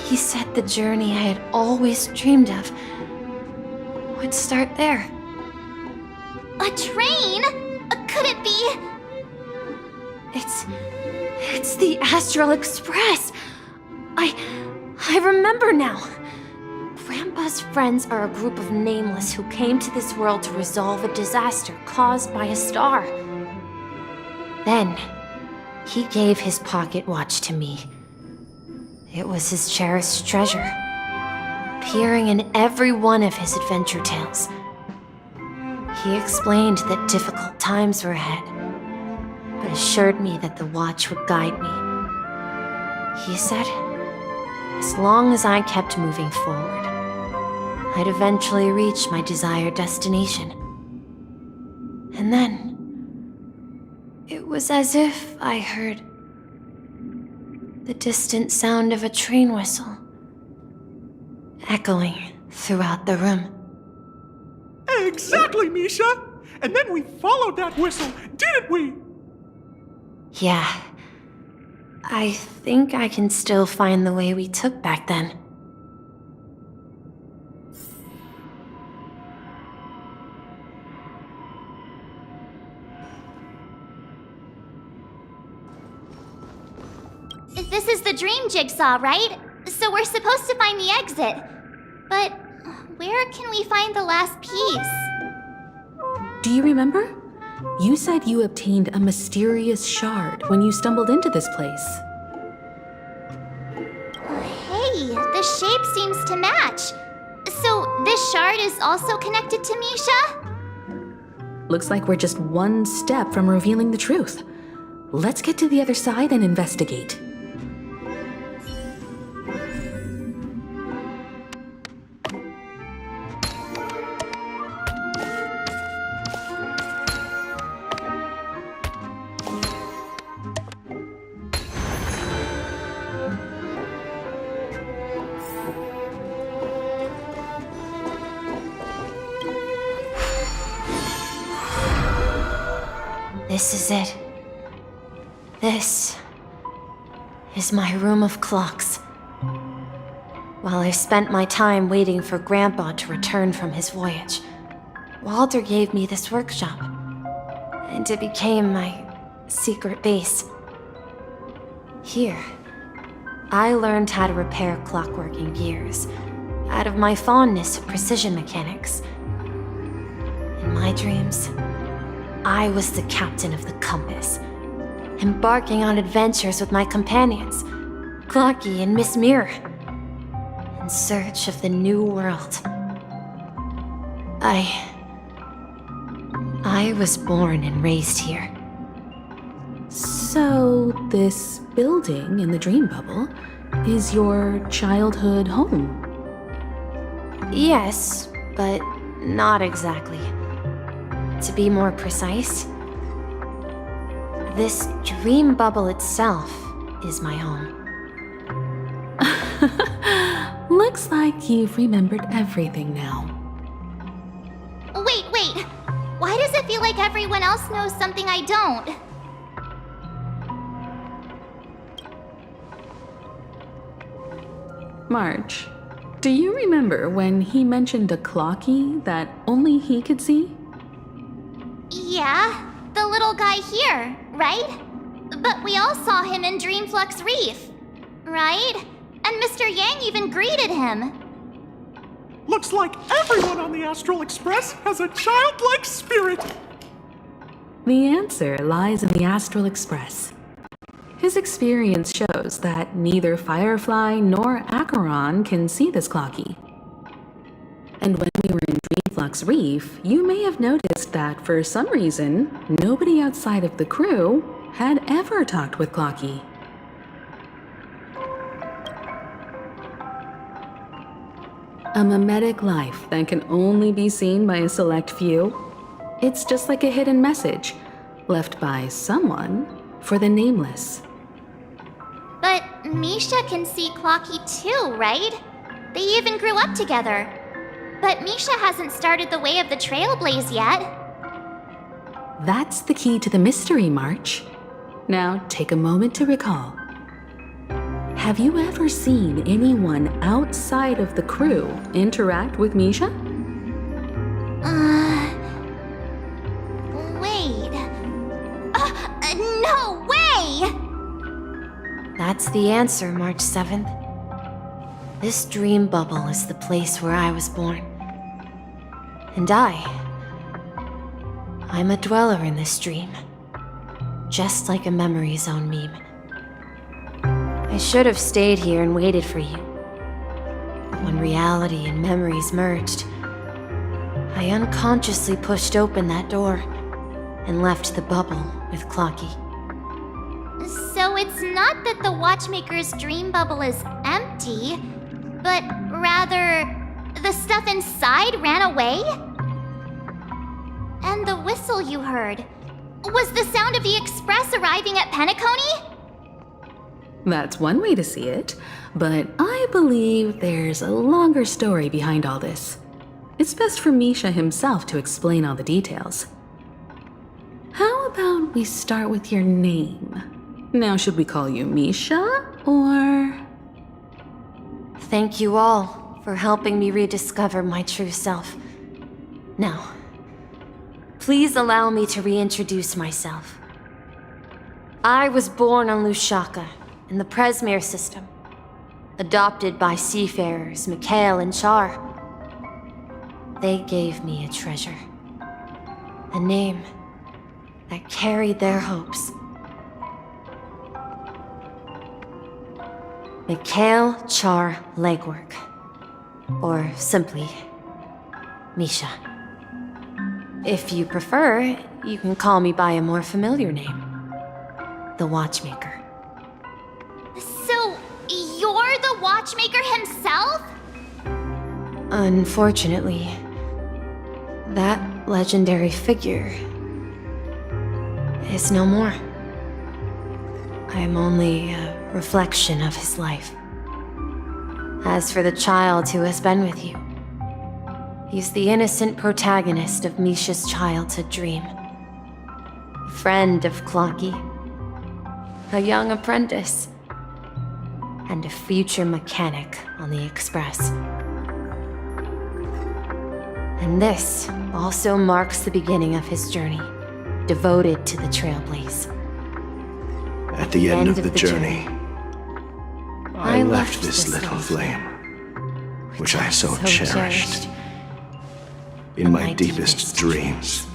He said the journey I had always dreamed of would start there. A train? Could it be? It's the Astral Express. I remember now. Grandpa's friends are a group of nameless who came to this world to resolve a disaster caused by a star. Then, he gave his pocket watch to me. It was his cherished treasure, appearing in every one of his adventure tales. He explained that difficult times were ahead, but assured me that the watch would guide me. He said, as long as I kept moving forward, I'd eventually reach my desired destination. And then, it was as if I heard the distant sound of a train whistle echoing throughout the room. Exactly, Misha! And then we followed that whistle, didn't we? Yeah. I think I can still find the way we took back then. This is the dream jigsaw, right? So we're supposed to find the exit. But where can we find the last piece? Do you remember? You said you obtained a mysterious shard when you stumbled into this place. Hey, the shape seems to match. So this shard is also connected to Misha? Looks like we're just one step from revealing the truth. Let's get to the other side and investigate. This is it. This is my room of clocks. While I spent my time waiting for Grandpa to return from his voyage, Walter gave me this workshop, and it became my secret base. Here, I learned how to repair clockworking gears out of my fondness of precision mechanics. In my dreams, I was the captain of the compass, embarking on adventures with my companions, Clocky and Miss Mirror, in search of the new world. I was born and raised here. So, this building in the dream bubble is your childhood home? Yes, but not exactly. To be more precise, this dream bubble itself is my home. Looks like you've remembered everything now. Wait. Why does it feel like everyone else knows something I don't? March, do you remember when he mentioned a clocky that only he could see? Yeah, the little guy here, right? But we all saw him in Dreamflux Reef, right? And Mr. Yang even greeted him. Looks like everyone on the Astral Express has a childlike spirit. The answer lies in the Astral Express. His experience shows that neither Firefly nor Acheron can see this clocky. And when we were in Dreamflux Reef, you may have noticed that for some reason, nobody outside of the crew had ever talked with Clocky. A mimetic life that can only be seen by a select few. It's just like a hidden message left by someone for the nameless. But Misha can see Clocky too, right? They even grew up together. But Misha hasn't started the way of the Trailblaze yet. That's the key to the mystery, March. Now, take a moment to recall. Have you ever seen anyone outside of the crew interact with Misha? Wait. No way! That's the answer, March 7th. This dream bubble is the place where I was born. And I'm a dweller in this dream. Just like a memory zone meme. I should have stayed here and waited for you. But when reality and memories merged, I unconsciously pushed open that door and left the bubble with Clocky. So it's not that the Watchmaker's dream bubble is empty, but rather the stuff inside ran away? And the whistle you heard was the sound of the express arriving at PENACONY? That's one way to see it, but I believe there's a longer story behind all this. It's best for Misha himself to explain all the details. How about we start with your name? Now, should we call you Misha, or...? Thank you all for helping me rediscover my true self. Now, please allow me to reintroduce myself. I was born on Lushaka, in the Presmere system, adopted by seafarers Mikhail and Char. They gave me a treasure, a name that carried their hopes. Mikhail Char Legwork, or simply Misha. If you prefer, you can call me by a more familiar name, the Watchmaker. So, you're the Watchmaker himself? Unfortunately, that legendary figure is no more. I am only a reflection of his life. As for the child who has been with you, he's the innocent protagonist of Misha's childhood dream. A friend of Clocky, a young apprentice, and a future mechanic on the Express. And this also marks the beginning of his journey, devoted to the Trailblaze. At the end of the journey, I left this little flame, which I so cherished, in my deepest dreams,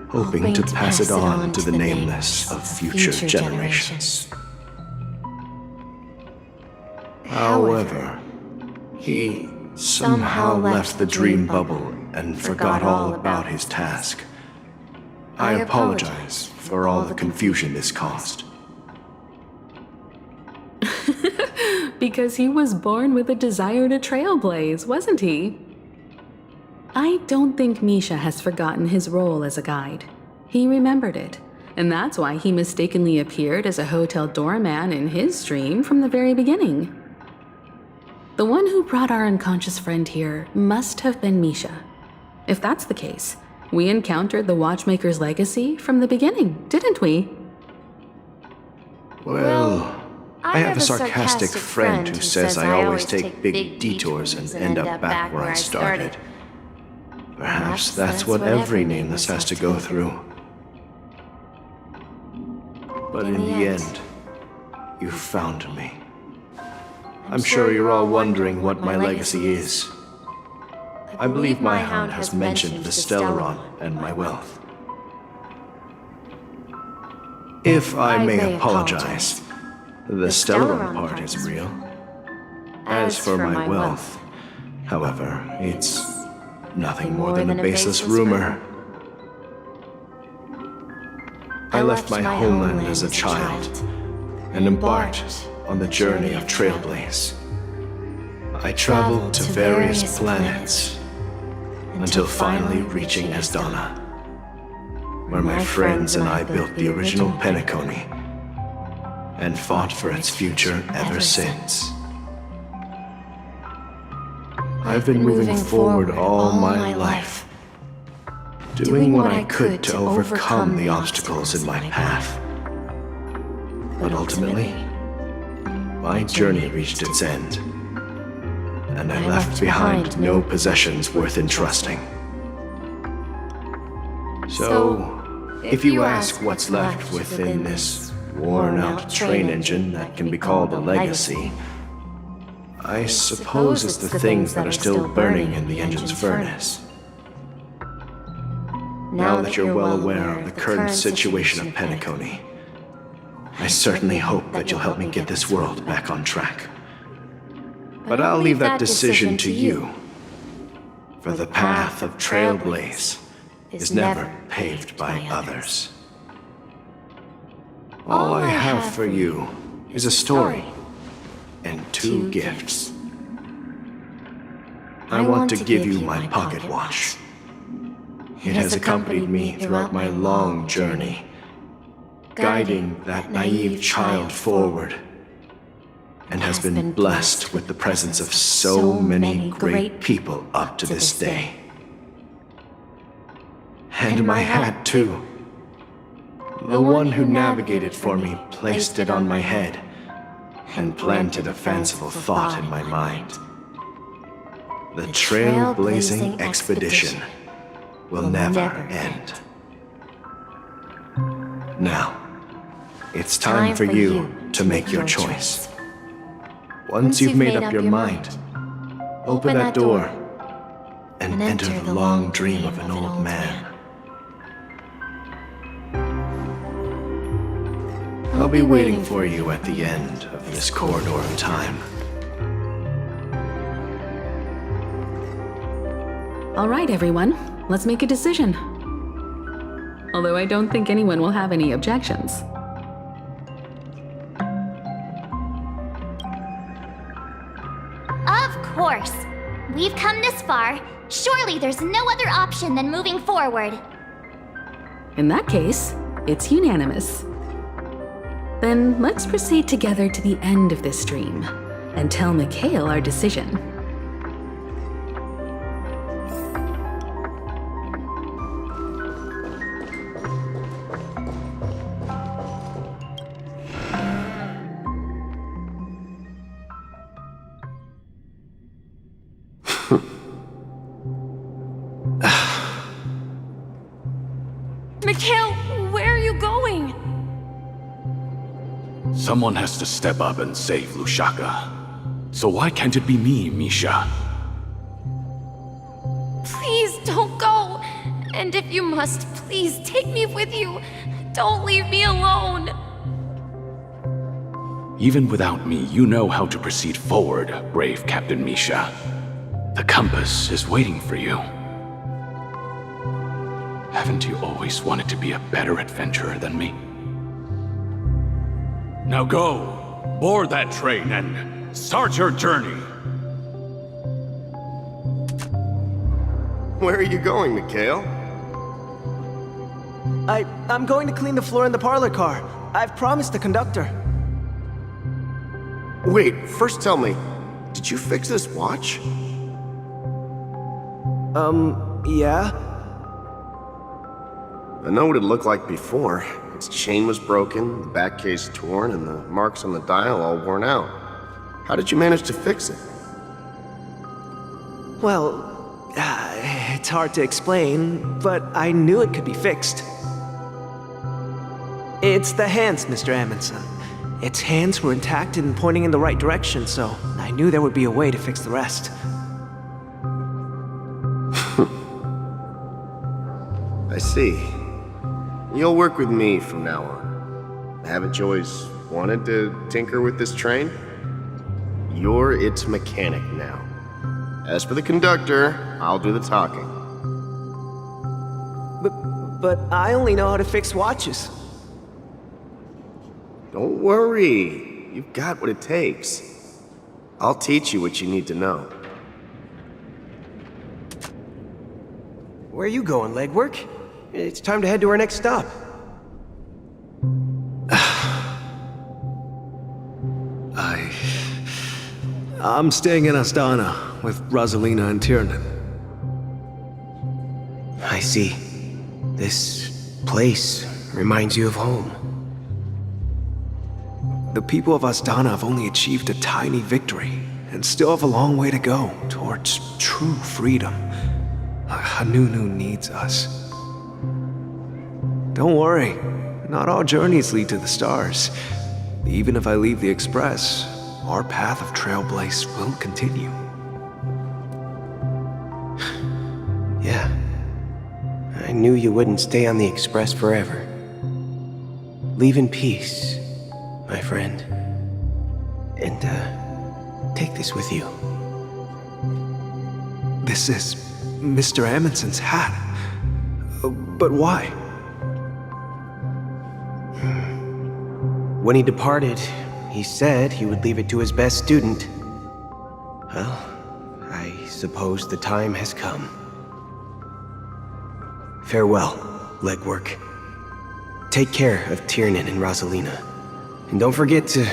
hoping to pass it on to the nameless of future generations. However, he somehow left the dream bubble and forgot all about his task. I apologize for all the confusion this caused. Because he was born with a desire to trailblaze, wasn't he? I don't think Misha has forgotten his role as a guide. He remembered it, and that's why he mistakenly appeared as a hotel doorman in his dream from the very beginning. The one who brought our unconscious friend here must have been Misha. If that's the case, we encountered the Watchmaker's legacy from the beginning, didn't we? Well, I have a sarcastic friend who says I always take big detours and end up back where I started. Perhaps that's what every nameless has to go through. But in the end, you found me. I'm sure you're all wondering what my legacy is. I believe my hound has mentioned the Stellaron and my wealth. If I may apologize, the Stellaron part is real. As for my wealth, however, it's nothing more than a baseless rumor. I left my homeland as a child and embarked on the journey of Trailblaze. I traveled to various planets until finally reaching Asdana, where my friends and I built the original PENACONY and fought for its future ever since. I've been moving forward all my life, doing what I could to overcome the obstacles in my path. But ultimately, my journey reached its end, and I left behind no possessions worth entrusting. So, if you ask what's left within this worn-out train engine that can be called a legacy, I suppose it's the things that are still burning in the engine's furnace. Now that you're well aware of the current situation of PENACONY, I certainly hope that you'll help me get this world back on track. But I'll leave that decision to you, for the path of Trailblaze is never paved by others. All I have for you is a story and 2 gifts. I want to give you my pocket watch. It has accompanied me throughout my long journey, guiding that naive child forward, and has been blessed with the presence of so many great people up to this day. And my hat, too. The one who navigated for me placed it on my head and planted a fanciful thought in my mind. The trailblazing expedition will never end. Now, it's time for you to make your choice. Once you've made up your mind, open that door and enter the long dream of an old man. I'll be waiting for you at the end of this corridor of time. All right, everyone, let's make a decision. Although I don't think anyone will have any objections. Of course. We've come this far. Surely there's no other option than moving forward. In that case, it's unanimous. Then let's proceed together to the end of this stream and tell Mikhail our decision. Mikhail, where are you going? Someone has to step up and save Lushaka. So why can't it be me, Misha? Please don't go. And if you must, please take me with you. Don't leave me alone. Even without me, you know how to proceed forward, brave Captain Misha. The compass is waiting for you. Haven't you always wanted to be a better adventurer than me? Now go, board that train and start your journey. Where are you going, Mikhail? I'm going to clean the floor in the parlor car. I've promised the conductor. Wait, first tell me, did you fix this watch? Yeah? I know what it looked like before. Its chain was broken, the back case torn, and the marks on the dial all worn out. How did you manage to fix it? Well, it's hard to explain, but I knew it could be fixed. It's the hands, Mr. Amundsen. Its hands were intact and pointing in the right direction, so I knew there would be a way to fix the rest. I see. You'll work with me from now on. Haven't you always wanted to tinker with this train? You're its mechanic now. As for the conductor, I'll do the talking. But I only know how to fix watches. Don't worry. You've got what it takes. I'll teach you what you need to know. Where are you going, legwork? It's time to head to our next stop. I'm staying in Astana with Rosalina and Tiernan. I see. This place reminds you of home. The people of Astana have only achieved a tiny victory, and still have a long way to go towards true freedom. Hanunu needs us. Don't worry, not all journeys lead to the stars. Even if I leave the Express, our path of Trailblaze will continue. Yeah. I knew you wouldn't stay on the Express forever. Leave in peace, my friend. And, take this with you. This is Mr. Amundsen's hat. But why? When he departed, he said he would leave it to his best student. Well, I suppose the time has come. Farewell, legwork. Take care of Tiernan and Rosalina. And don't forget to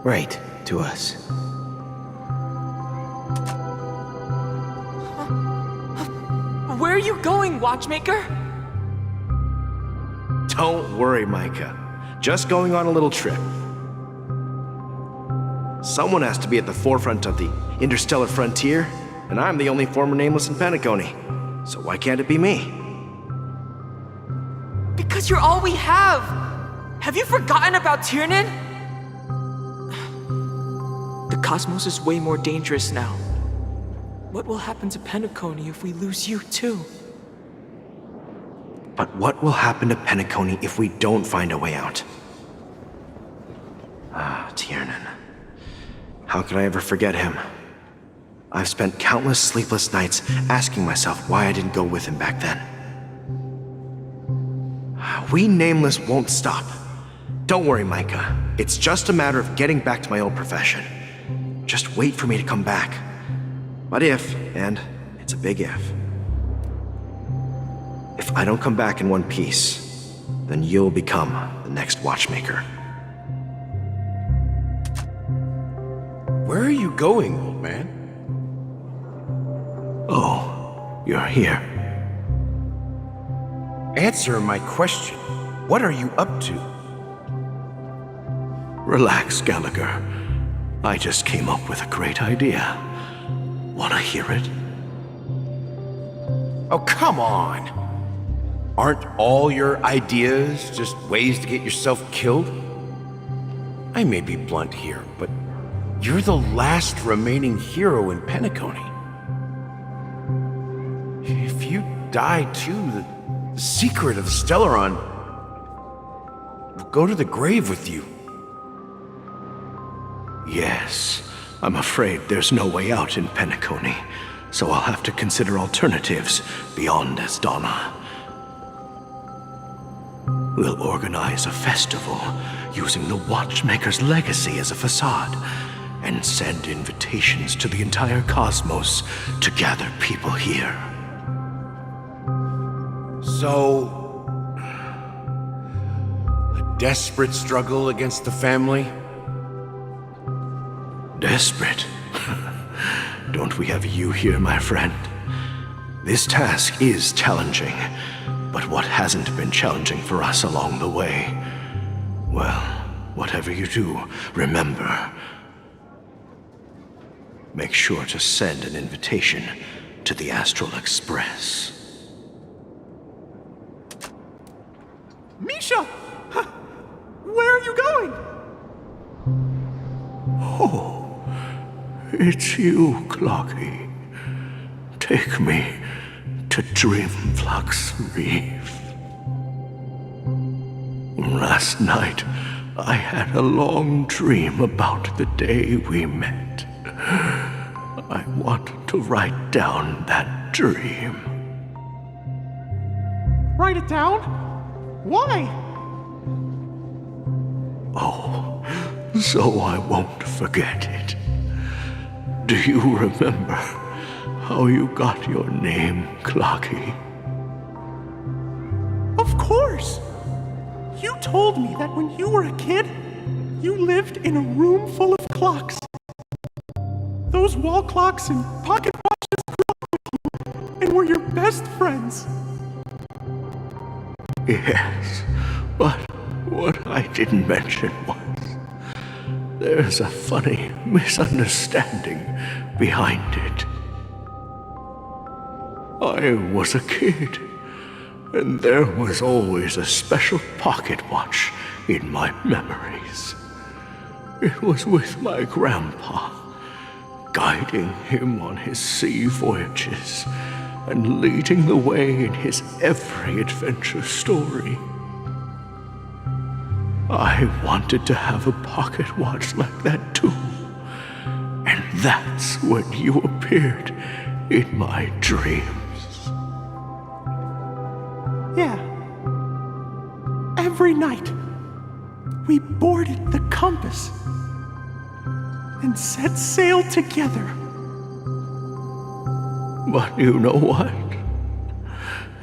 write to us. Where are you going, Watchmaker? Don't worry, Micah. Just going on a little trip. Someone has to be at the forefront of the interstellar frontier, and I'm the only former nameless in PENACONY. So why can't it be me? Because you're all we have! Have you forgotten about Tiernan? The cosmos is way more dangerous now. What will happen to PENACONY if we lose you too? But what will happen to PENACONY if we don't find a way out? Ah, Tiernan. How could I ever forget him? I've spent countless sleepless nights asking myself why I didn't go with him back then. We Nameless won't stop. Don't worry, Micah. It's just a matter of getting back to my old profession. Just wait for me to come back. But if, and it's a big if I don't come back in one piece, then you'll become the next Watchmaker. Where are you going, old man? Oh, you're here. Answer my question. What are you up to? Relax, Gallagher. I just came up with a great idea. Wanna hear it? Oh, come on! Aren't all your ideas just ways to get yourself killed? I may be blunt here, but you're the last remaining hero in PENACONY. If you die too, the secret of the Stellaron will go to the grave with you. Yes, I'm afraid there's no way out in PENACONY, so I'll have to consider alternatives beyond Astana. We'll organize a festival using the Watchmaker's legacy as a facade, and send invitations to the entire cosmos to gather people here. So, a desperate struggle against the family? Desperate? Don't we have you here, my friend? This task is challenging, but what hasn't been challenging for us along the way? Well, whatever you do, remember, make sure to send an invitation to the Astral Express. Misha! Where are you going? Oh, it's you, Clocky. Take me to Dreamflux Reef. Last night, I had a long dream about the day we met. I want to write down that dream. Write it down? Why? Oh, so I won't forget it. Do you remember how you got your name, Clocky? Of course! You told me that when you were a kid, you lived in a room full of clocks. Those wall clocks and pocket watches grew up with you and were your best friends. Yes, but what I didn't mention was there's a funny misunderstanding behind it. I was a kid, and there was always a special pocket watch in my memories. It was with my grandpa, guiding him on his sea voyages and leading the way in his every adventure story. I wanted to have a pocket watch like that too, and that's when you appeared in my dreams. Yeah. Every night, we boarded the compass and set sail together. But you know what?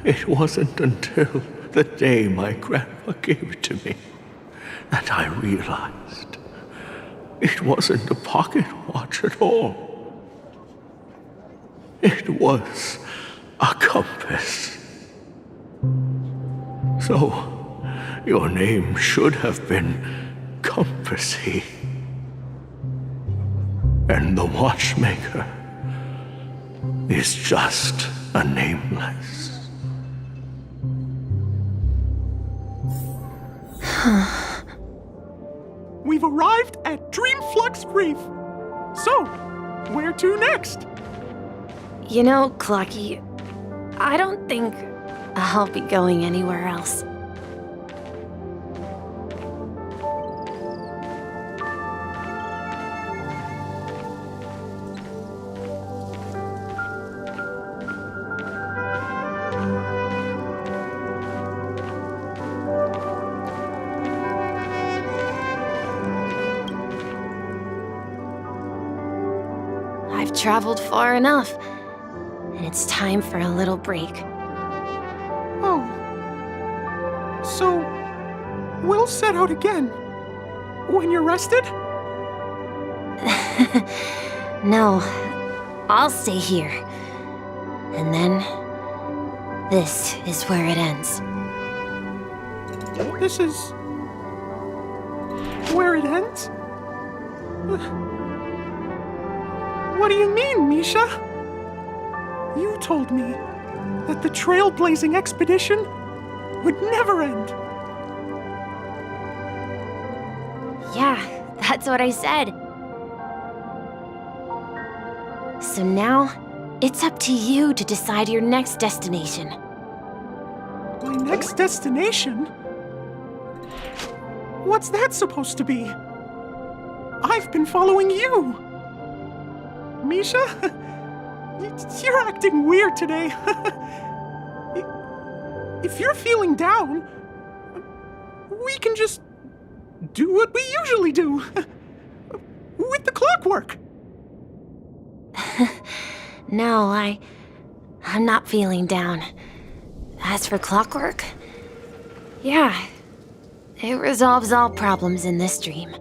It wasn't until the day my grandpa gave it to me that I realized it wasn't a pocket watch at all. It was a compass. So, your name should have been Compassy. And the watchmaker is just a nameless. We've arrived at Dreamflux Reef. So, where to next? You know, Clocky, I don't think I'll be going anywhere else. I've traveled far enough, and it's time for a little break. Oh. So, we'll set out again when you're rested? No, I'll stay here. And then, this is where it ends. This is where it ends? What do you mean, Misha? You told me that the Trailblazing expedition would never end. Yeah, that's what I said. So now, it's up to you to decide your next destination. My next destination? What's that supposed to be? I've been following you. Misha? You're acting weird today. If you're feeling down, we can just do what we usually do. With the clockwork. No, I'm not feeling down. As for clockwork, yeah, it resolves all problems in this dream.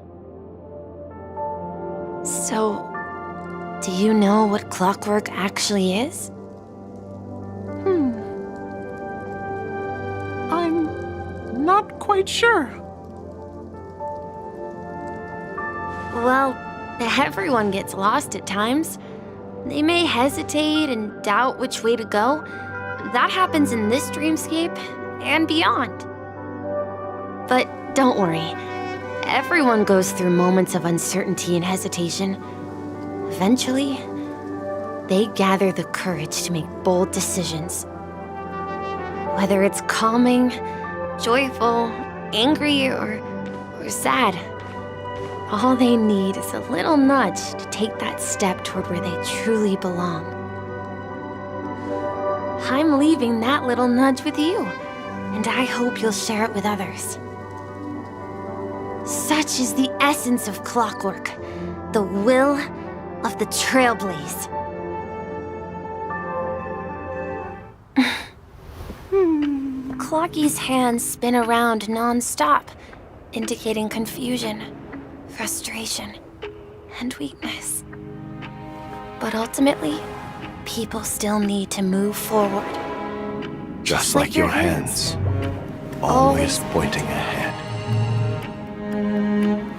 So, do you know what clockwork actually is? I'm not quite sure. Well, everyone gets lost at times. They may hesitate and doubt which way to go. That happens in this dreamscape and beyond. But don't worry. Everyone goes through moments of uncertainty and hesitation. Eventually, they gather the courage to make bold decisions. Whether it's calming, joyful, angry, or sad, all they need is a little nudge to take that step toward where they truly belong. I'm leaving that little nudge with you, and I hope you'll share it with others. Such is the essence of clockwork, the will of the Trailblaze. Clocky's hands spin around non-stop, indicating confusion, frustration, and weakness. But ultimately, people still need to move forward. Just like your hands, always pointing ahead.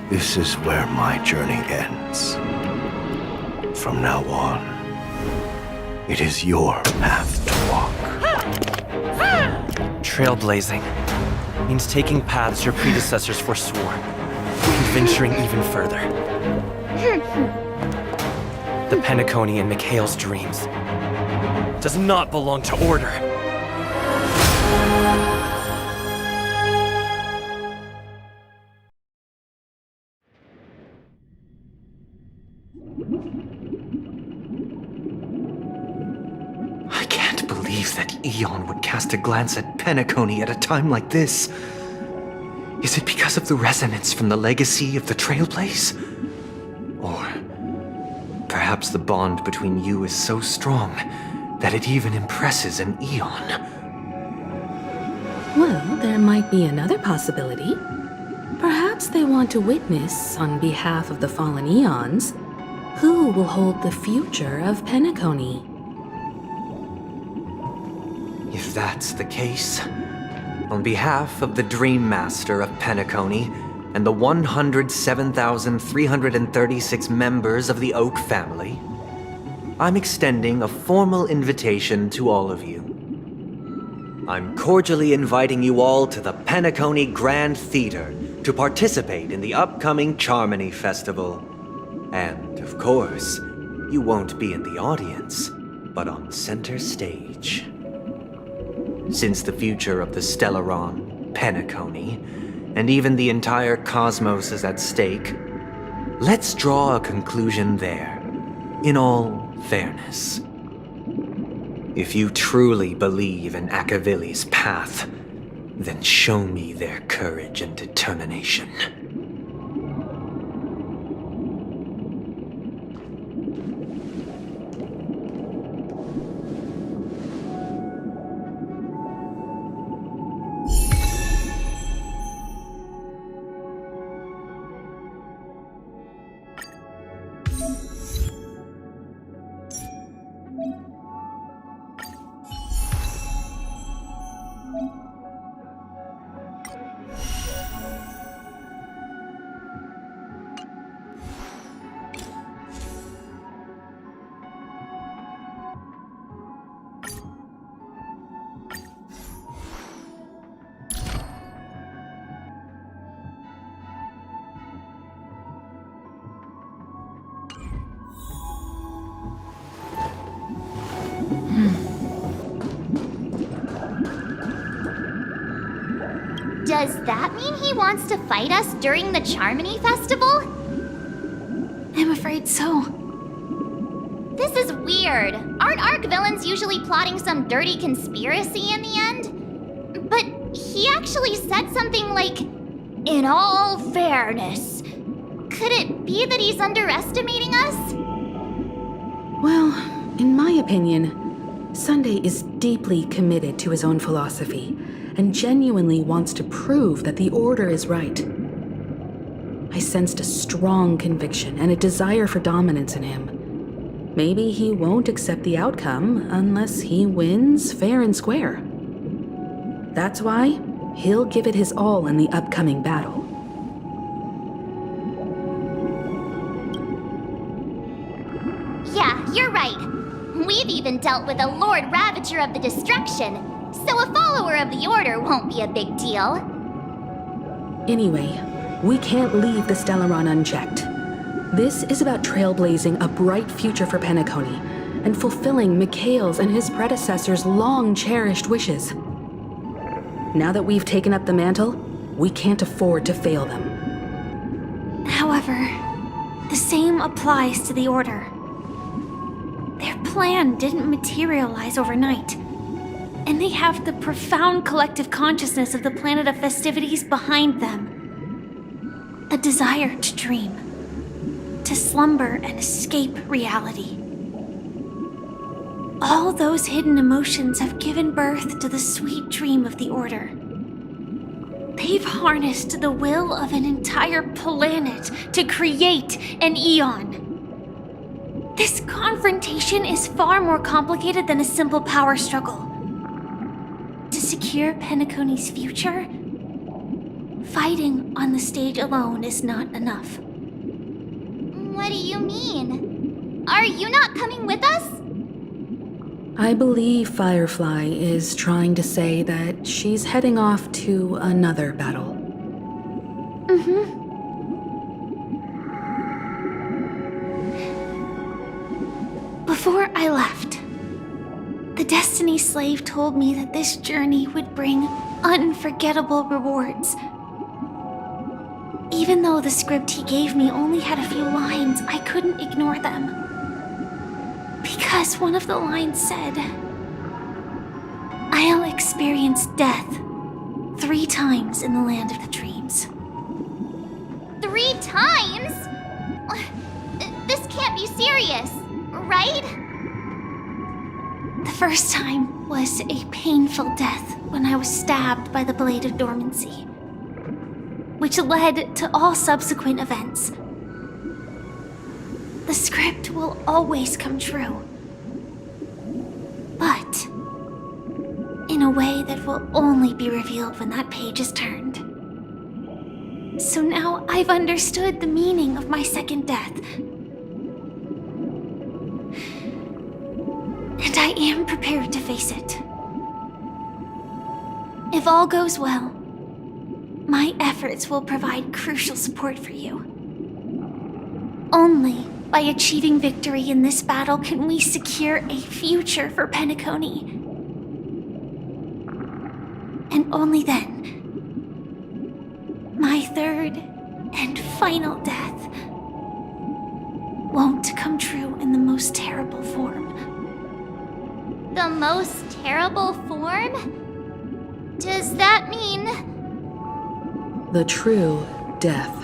This is where my journey ends. From now on, it is your path to walk. Trailblazing means taking paths your predecessors forswore, and venturing even further. The PENACONY in Mikhail's dreams does not belong to Order. I can't believe that Eon would cast a glance at PENACONY at a time like this. Is it because of the resonance from the legacy of the Trailblaze? Or perhaps the bond between you is so strong that it even impresses an Eon. Well, there might be another possibility. Perhaps they want to witness, on behalf of the fallen Eons, who will hold the future of PENACONY. If that's the case, on behalf of the Dream Master of PENACONY and the 107,336 members of the Oak family, I'm extending a formal invitation to all of you. I'm cordially inviting you all to the PENACONY Grand Theater to participate in the upcoming Charmony Festival. And, of course, you won't be in the audience, but on center stage. Since the future of the Stellaron, PENACONY, and even the entire cosmos is at stake, let's draw a conclusion there, in all fairness. If you truly believe in Akavili's path, then show me their courage and determination. Does that mean he wants to fight us during the Charmony Festival? I'm afraid so. This is weird. Aren't Arc villains usually plotting some dirty conspiracy in the end? But he actually said something like, "In all fairness." Could it be that he's underestimating us? Well, in my opinion, Sunday is deeply committed to his own philosophy and genuinely wants to prove that the Order is right. I sensed a strong conviction and a desire for dominance in him. Maybe he won't accept the outcome unless he wins fair and square. That's why he'll give it his all in the upcoming battle. Yeah, you're right. We've even dealt with a Lord Ravager of the Destruction, so a follower of the Order won't be a big deal. Anyway, we can't leave the Stellaron unchecked. This is about trailblazing a bright future for PENACONY and fulfilling Mikhail's and his predecessors' long-cherished wishes. Now that we've taken up the mantle, we can't afford to fail them. However, the same applies to the Order. Their plan didn't materialize overnight, and they have the profound collective consciousness of the planet of festivities behind them. A desire to dream, to slumber and escape reality. All those hidden emotions have given birth to the sweet dream of the Order. They've harnessed the will of an entire planet to create an Eon. This confrontation is far more complicated than a simple power struggle. To secure PENACONY's future, fighting on the stage alone is not enough. What do you mean? Are you not coming with us? I believe Firefly is trying to say that she's heading off to another battle. Before I left, the Destiny Slave told me that this journey would bring unforgettable rewards. Even though the script he gave me only had a few lines, I couldn't ignore them. Because one of the lines said, "I'll experience death 3 times in the land of the dreams." 3 times? This can't be serious, right? The first time was a painful death when I was stabbed by the Blade of Dormancy, which led to all subsequent events. The script will always come true, but in a way that will only be revealed when that page is turned. So now I've understood the meaning of my second death. And I am prepared to face it. If all goes well, my efforts will provide crucial support for you. Only by achieving victory in this battle can we secure a future for PENACONY. And only then, my third and final death won't come true in the most terrible form. The most terrible form? Does that mean... The true death,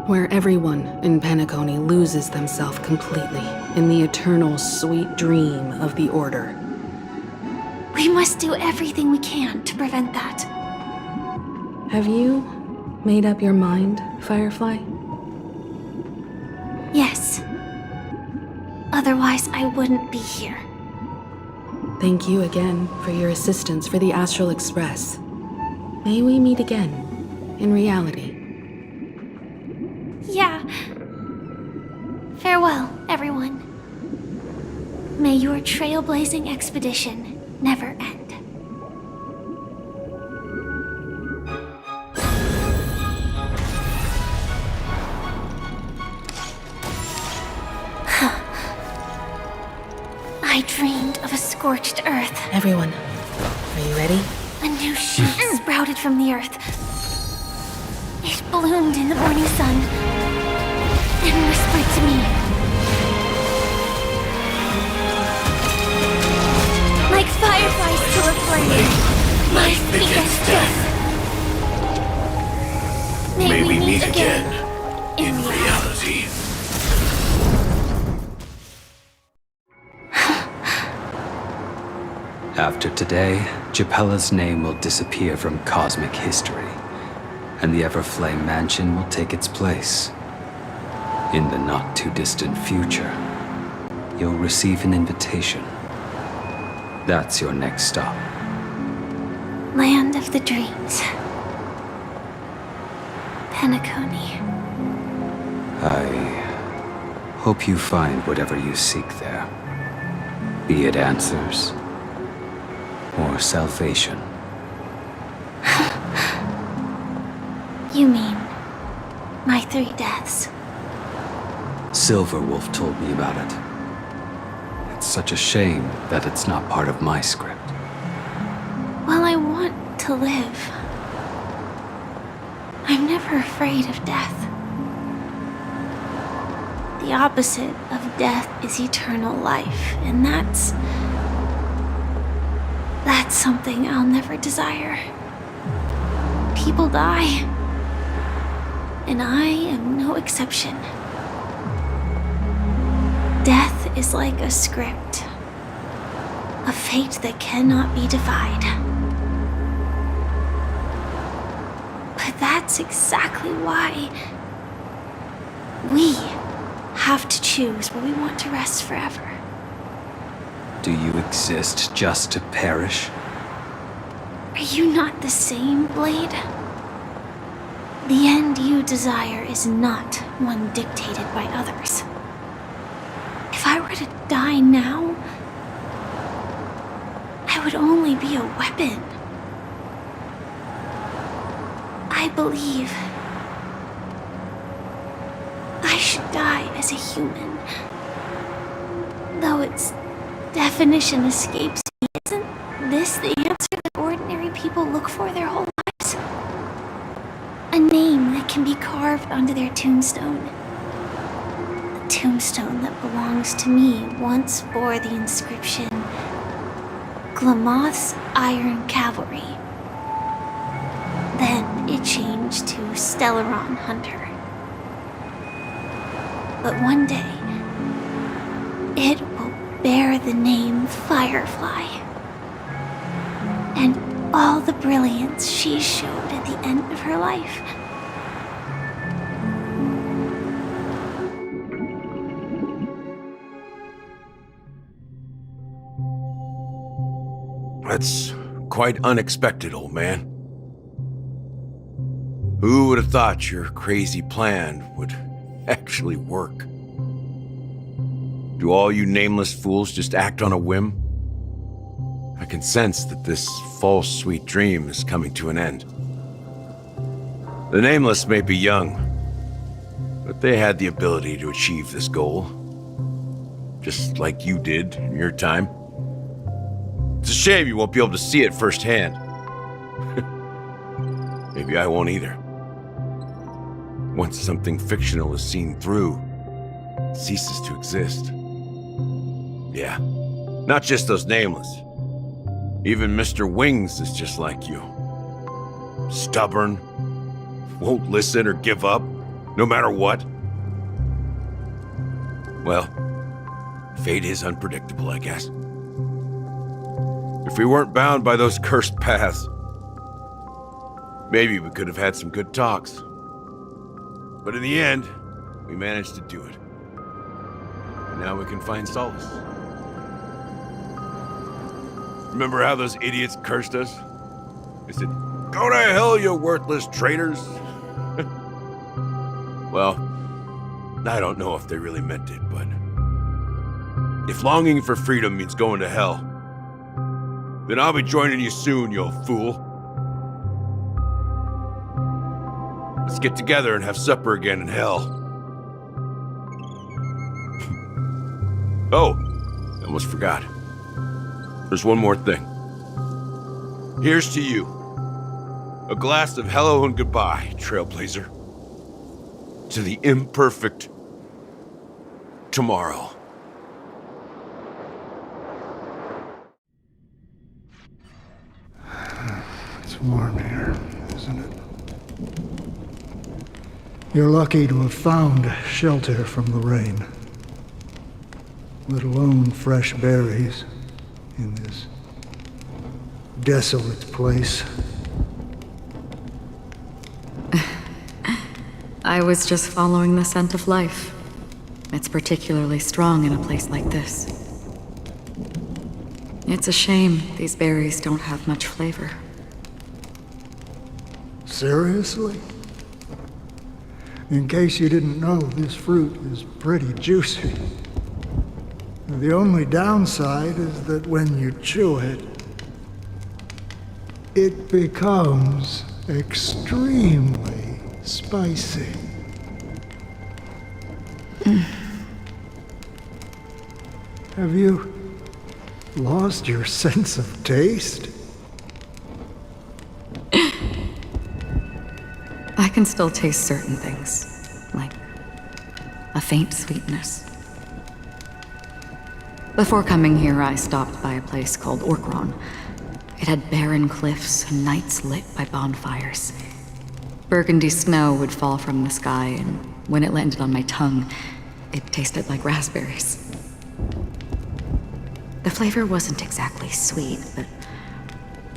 where everyone in PENACONY loses themselves completely in the eternal sweet dream of the Order. We must do everything we can to prevent that. Have you made up your mind, Firefly? Yes. Otherwise, I wouldn't be here. Thank you again for your assistance for the Astral Express. May we meet again, in reality. Yeah. Farewell, everyone. May your trailblazing expedition never end. I dreamed of a scorched earth. Everyone, are you ready? A new shoot sprouted from the earth. It bloomed in the morning sun and whispered to me. Like fireflies to a flame, life begets death. May we meet again in reality. After today, Japella's name will disappear from cosmic history, and the Everflame Mansion will take its place. In the not-too-distant future, you'll receive an invitation. That's your next stop. Land of the Dreams. PENACONY. I hope you find whatever you seek there. Be it answers or salvation. You mean my 3 deaths? Silverwolf told me about it. It's such a shame that it's not part of my script. Well, I want to live. I'm never afraid of death. The opposite of death is eternal life, and that's something I'll never desire. People die, and I am no exception. Death is like a script, a fate that cannot be defied. But that's exactly why we have to choose where we want to rest forever. Do you exist just to perish? Are you not the same, Blade? The end you desire is not one dictated by others. If I were to die now, I would only be a weapon. I believe I should die as a human. Though its definition escapes me, isn't this the answer that ordinary people look for their whole lives? A name that can be carved onto their tombstone. The tombstone that belongs to me once bore the inscription, Glamoth's Iron Cavalry. Then it changed to Stellaron Hunter. But one day, it will bear the name Firefly. And all the brilliance she showed at the end of her life. That's quite unexpected, old man. Who would have thought your crazy plan would actually work? Do all you nameless fools just act on a whim? I can sense that this false sweet dream is coming to an end. The Nameless may be young, but they had the ability to achieve this goal. Just like you did in your time. It's a shame you won't be able to see it firsthand. Maybe I won't either. Once something fictional is seen through, it ceases to exist. Yeah, not just those Nameless. Even Mr. Wings is just like you. Stubborn, won't listen or give up, no matter what. Well, fate is unpredictable, I guess. If we weren't bound by those cursed paths, maybe we could have had some good talks. But in the end, we managed to do it. And now we can find solace. Remember how those idiots cursed us? They said, "Go to hell, you worthless traitors!" Well, I don't know if they really meant it, but if longing for freedom means going to hell, then I'll be joining you soon, you old fool. Let's get together and have supper again in hell. Oh, I almost forgot. There's one more thing. Here's to you. A glass of hello and goodbye, Trailblazer. To the imperfect tomorrow. It's warm here, isn't it? You're lucky to have found shelter from the rain. Let alone fresh berries in this desolate place. I was just following the scent of life. It's particularly strong in a place like this. It's a shame these berries don't have much flavor. Seriously? In case you didn't know, this fruit is pretty juicy. The only downside is that when you chew it, it becomes extremely spicy. Have you lost your sense of taste? I can still taste certain things, like a faint sweetness. Before coming here, I stopped by a place called Orkron. It had barren cliffs and nights lit by bonfires. Burgundy snow would fall from the sky, and when it landed on my tongue, it tasted like raspberries. The flavor wasn't exactly sweet, but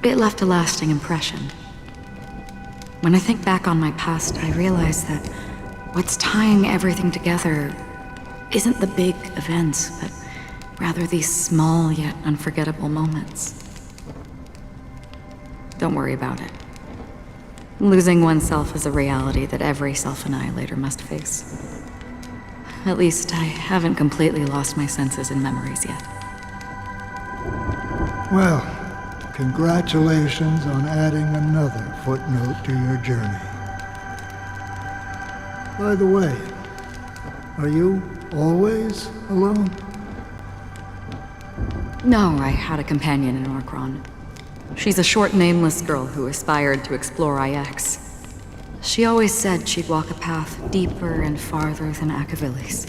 it left a lasting impression. When I think back on my past, I realize that what's tying everything together isn't the big events, but rather these small yet unforgettable moments. Don't worry about it. Losing oneself is a reality that every self-annihilator must face. At least I haven't completely lost my senses and memories yet. Well, congratulations on adding another footnote to your journey. By the way, are you always alone? No, I had a companion in Orkron. She's a short, nameless girl who aspired to explore IX. She always said she'd walk a path deeper and farther than Akavilis.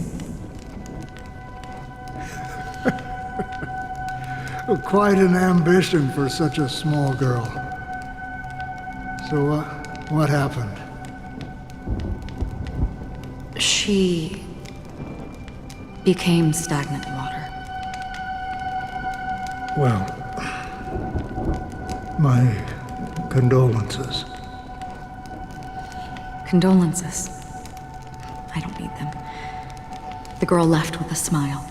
Quite an ambition for such a small girl. So, what happened? She became stagnant water. Well, my condolences. Condolences. I don't need them. The girl left with a smile.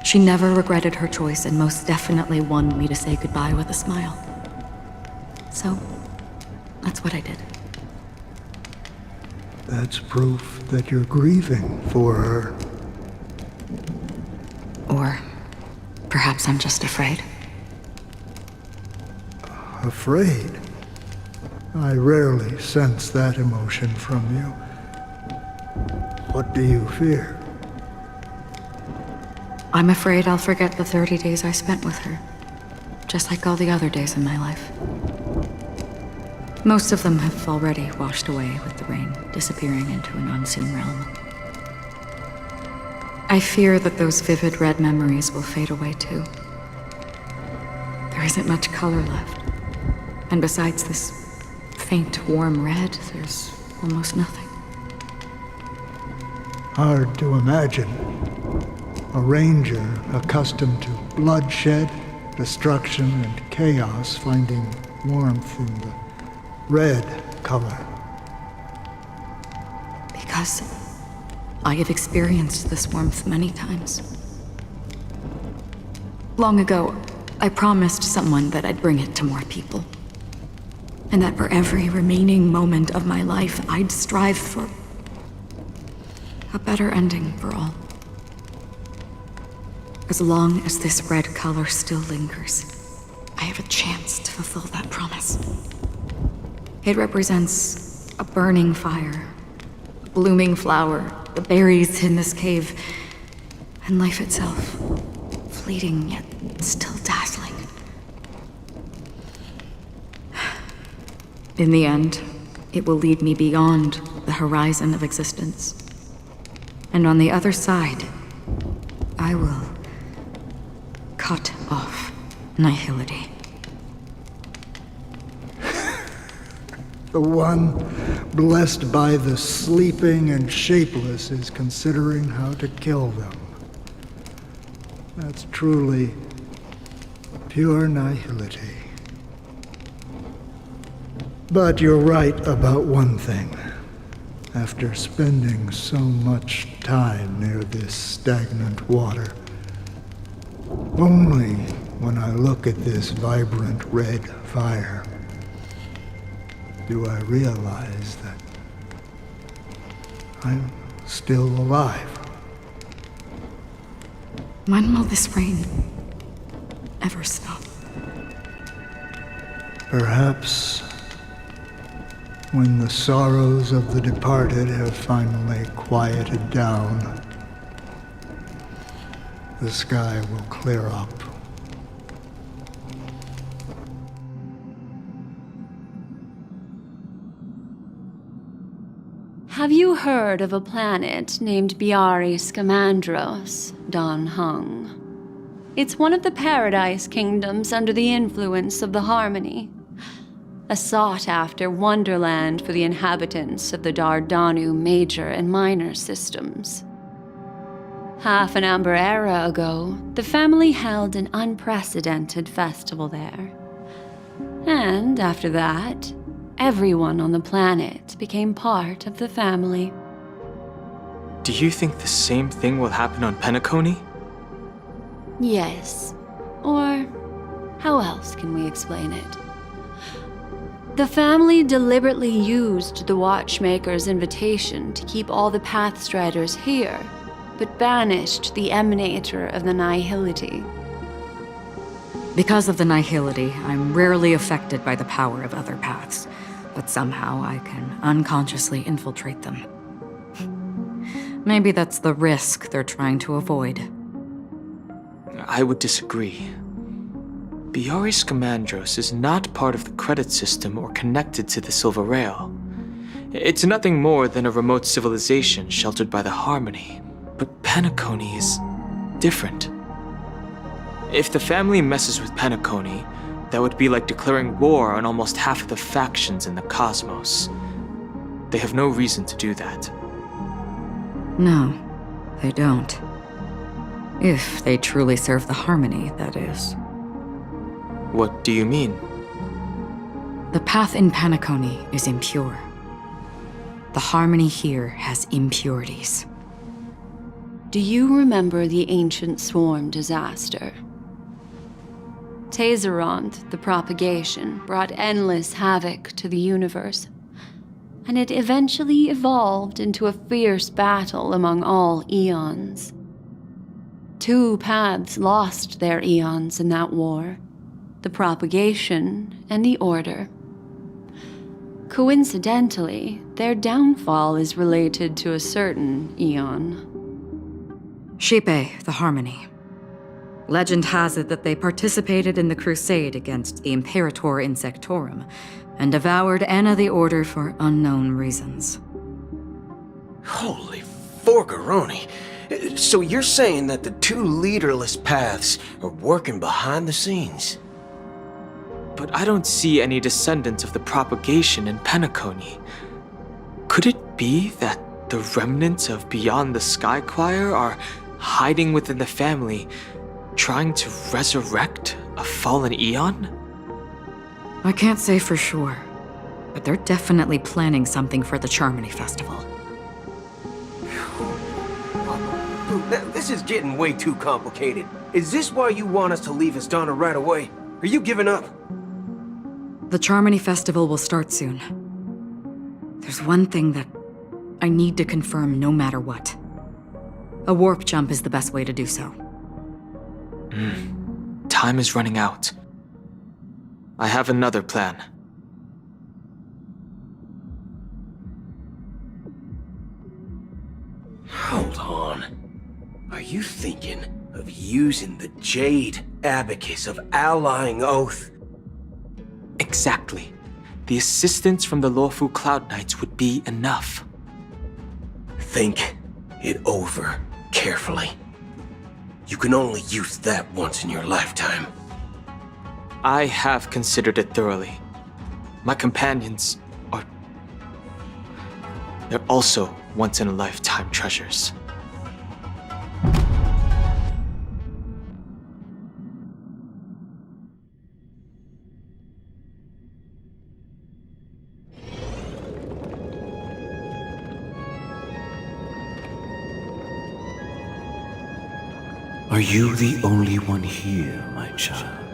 She never regretted her choice and most definitely wanted me to say goodbye with a smile. So, that's what I did. That's proof that you're grieving for her. Or perhaps I'm just afraid. Afraid? I rarely sense that emotion from you. What do you fear? I'm afraid I'll forget the 30 days I spent with her, just like all the other days in my life. Most of them have already washed away with the rain, disappearing into an unseen realm. I fear that those vivid red memories will fade away too. There isn't much color left, and besides this faint, warm red, there's almost nothing. Hard to imagine. A ranger accustomed to bloodshed, destruction, and chaos finding warmth in the red color. Because I have experienced this warmth many times. Long ago, I promised someone that I'd bring it to more people. And that for every remaining moment of my life, I'd strive for a better ending for all. As long as this red color still lingers, I have a chance to fulfill that promise. It represents a burning fire, a blooming flower, the berries in this cave, and life itself, fleeting yet still dazzling. In the end, it will lead me beyond the horizon of existence. And on the other side, I will cut off nihility. The one blessed by the sleeping and shapeless is considering how to kill them. That's truly pure nihility. But you're right about one thing. After spending so much time near this stagnant water, only when I look at this vibrant red fire do I realize that I'm still alive. When will this rain ever stop? Perhaps when the sorrows of the departed have finally quieted down, the sky will clear up. Have you heard of a planet named Biaris Scamandros, Don Hung? It's one of the Paradise Kingdoms under the influence of the Harmony. A sought-after wonderland for the inhabitants of the Dardanu Major and Minor systems. Half an Amber Era ago, the family held an unprecedented festival there. And after that, everyone on the planet became part of the family. Do you think the same thing will happen on PENACONY? Yes. Or how else can we explain it? The family deliberately used the Watchmaker's invitation to keep all the Pathstriders here, but banished the Emanator of the Nihility. Because of the Nihility, I'm rarely affected by the power of other paths, but somehow I can unconsciously infiltrate them. Maybe that's the risk they're trying to avoid. I would disagree. Biaris Scamandros is not part of the credit system or connected to the Silver Rail. It's nothing more than a remote civilization sheltered by the Harmony. But PENACONY is different. If the family messes with PENACONY, that would be like declaring war on almost half of the factions in the cosmos. They have no reason to do that. No, they don't. If they truly serve the Harmony, that is. What do you mean? The path in PENACONY is impure. The Harmony here has impurities. Do you remember the Ancient Swarm disaster? Tazeront, the propagation, brought endless havoc to the universe, and it eventually evolved into a fierce battle among all eons. 2 paths lost their eons in that war, the propagation and the Order. Coincidentally, their downfall is related to a certain eon. Shipe, the Harmony. Legend has it that they participated in the crusade against the Imperator Insectorum and devoured Anna the Order for unknown reasons. Holy forgaroni. So you're saying that the 2 leaderless paths are working behind the scenes? But I don't see any descendants of the propagation in PENACONY. Could it be that the remnants of Beyond the Sky Choir are hiding within the family, trying to resurrect a fallen eon? I can't say for sure, but they're definitely planning something for the Charmony Festival. This is getting way too complicated. Is this why you want us to leave Astana right away? Are you giving up? The Charmony Festival will start soon. There's one thing that I need to confirm no matter what. A warp jump is the best way to do so. Time is running out. I have another plan. Hold on. Are you thinking of using the Jade Abacus of Allying Oath? Exactly. The assistance from the Lawful Cloud Knights would be enough. Think it over carefully. You can only use that once in your lifetime. I have considered it thoroughly. My companions are... they're also once-in-a-lifetime treasures. Are you the only one here, my child?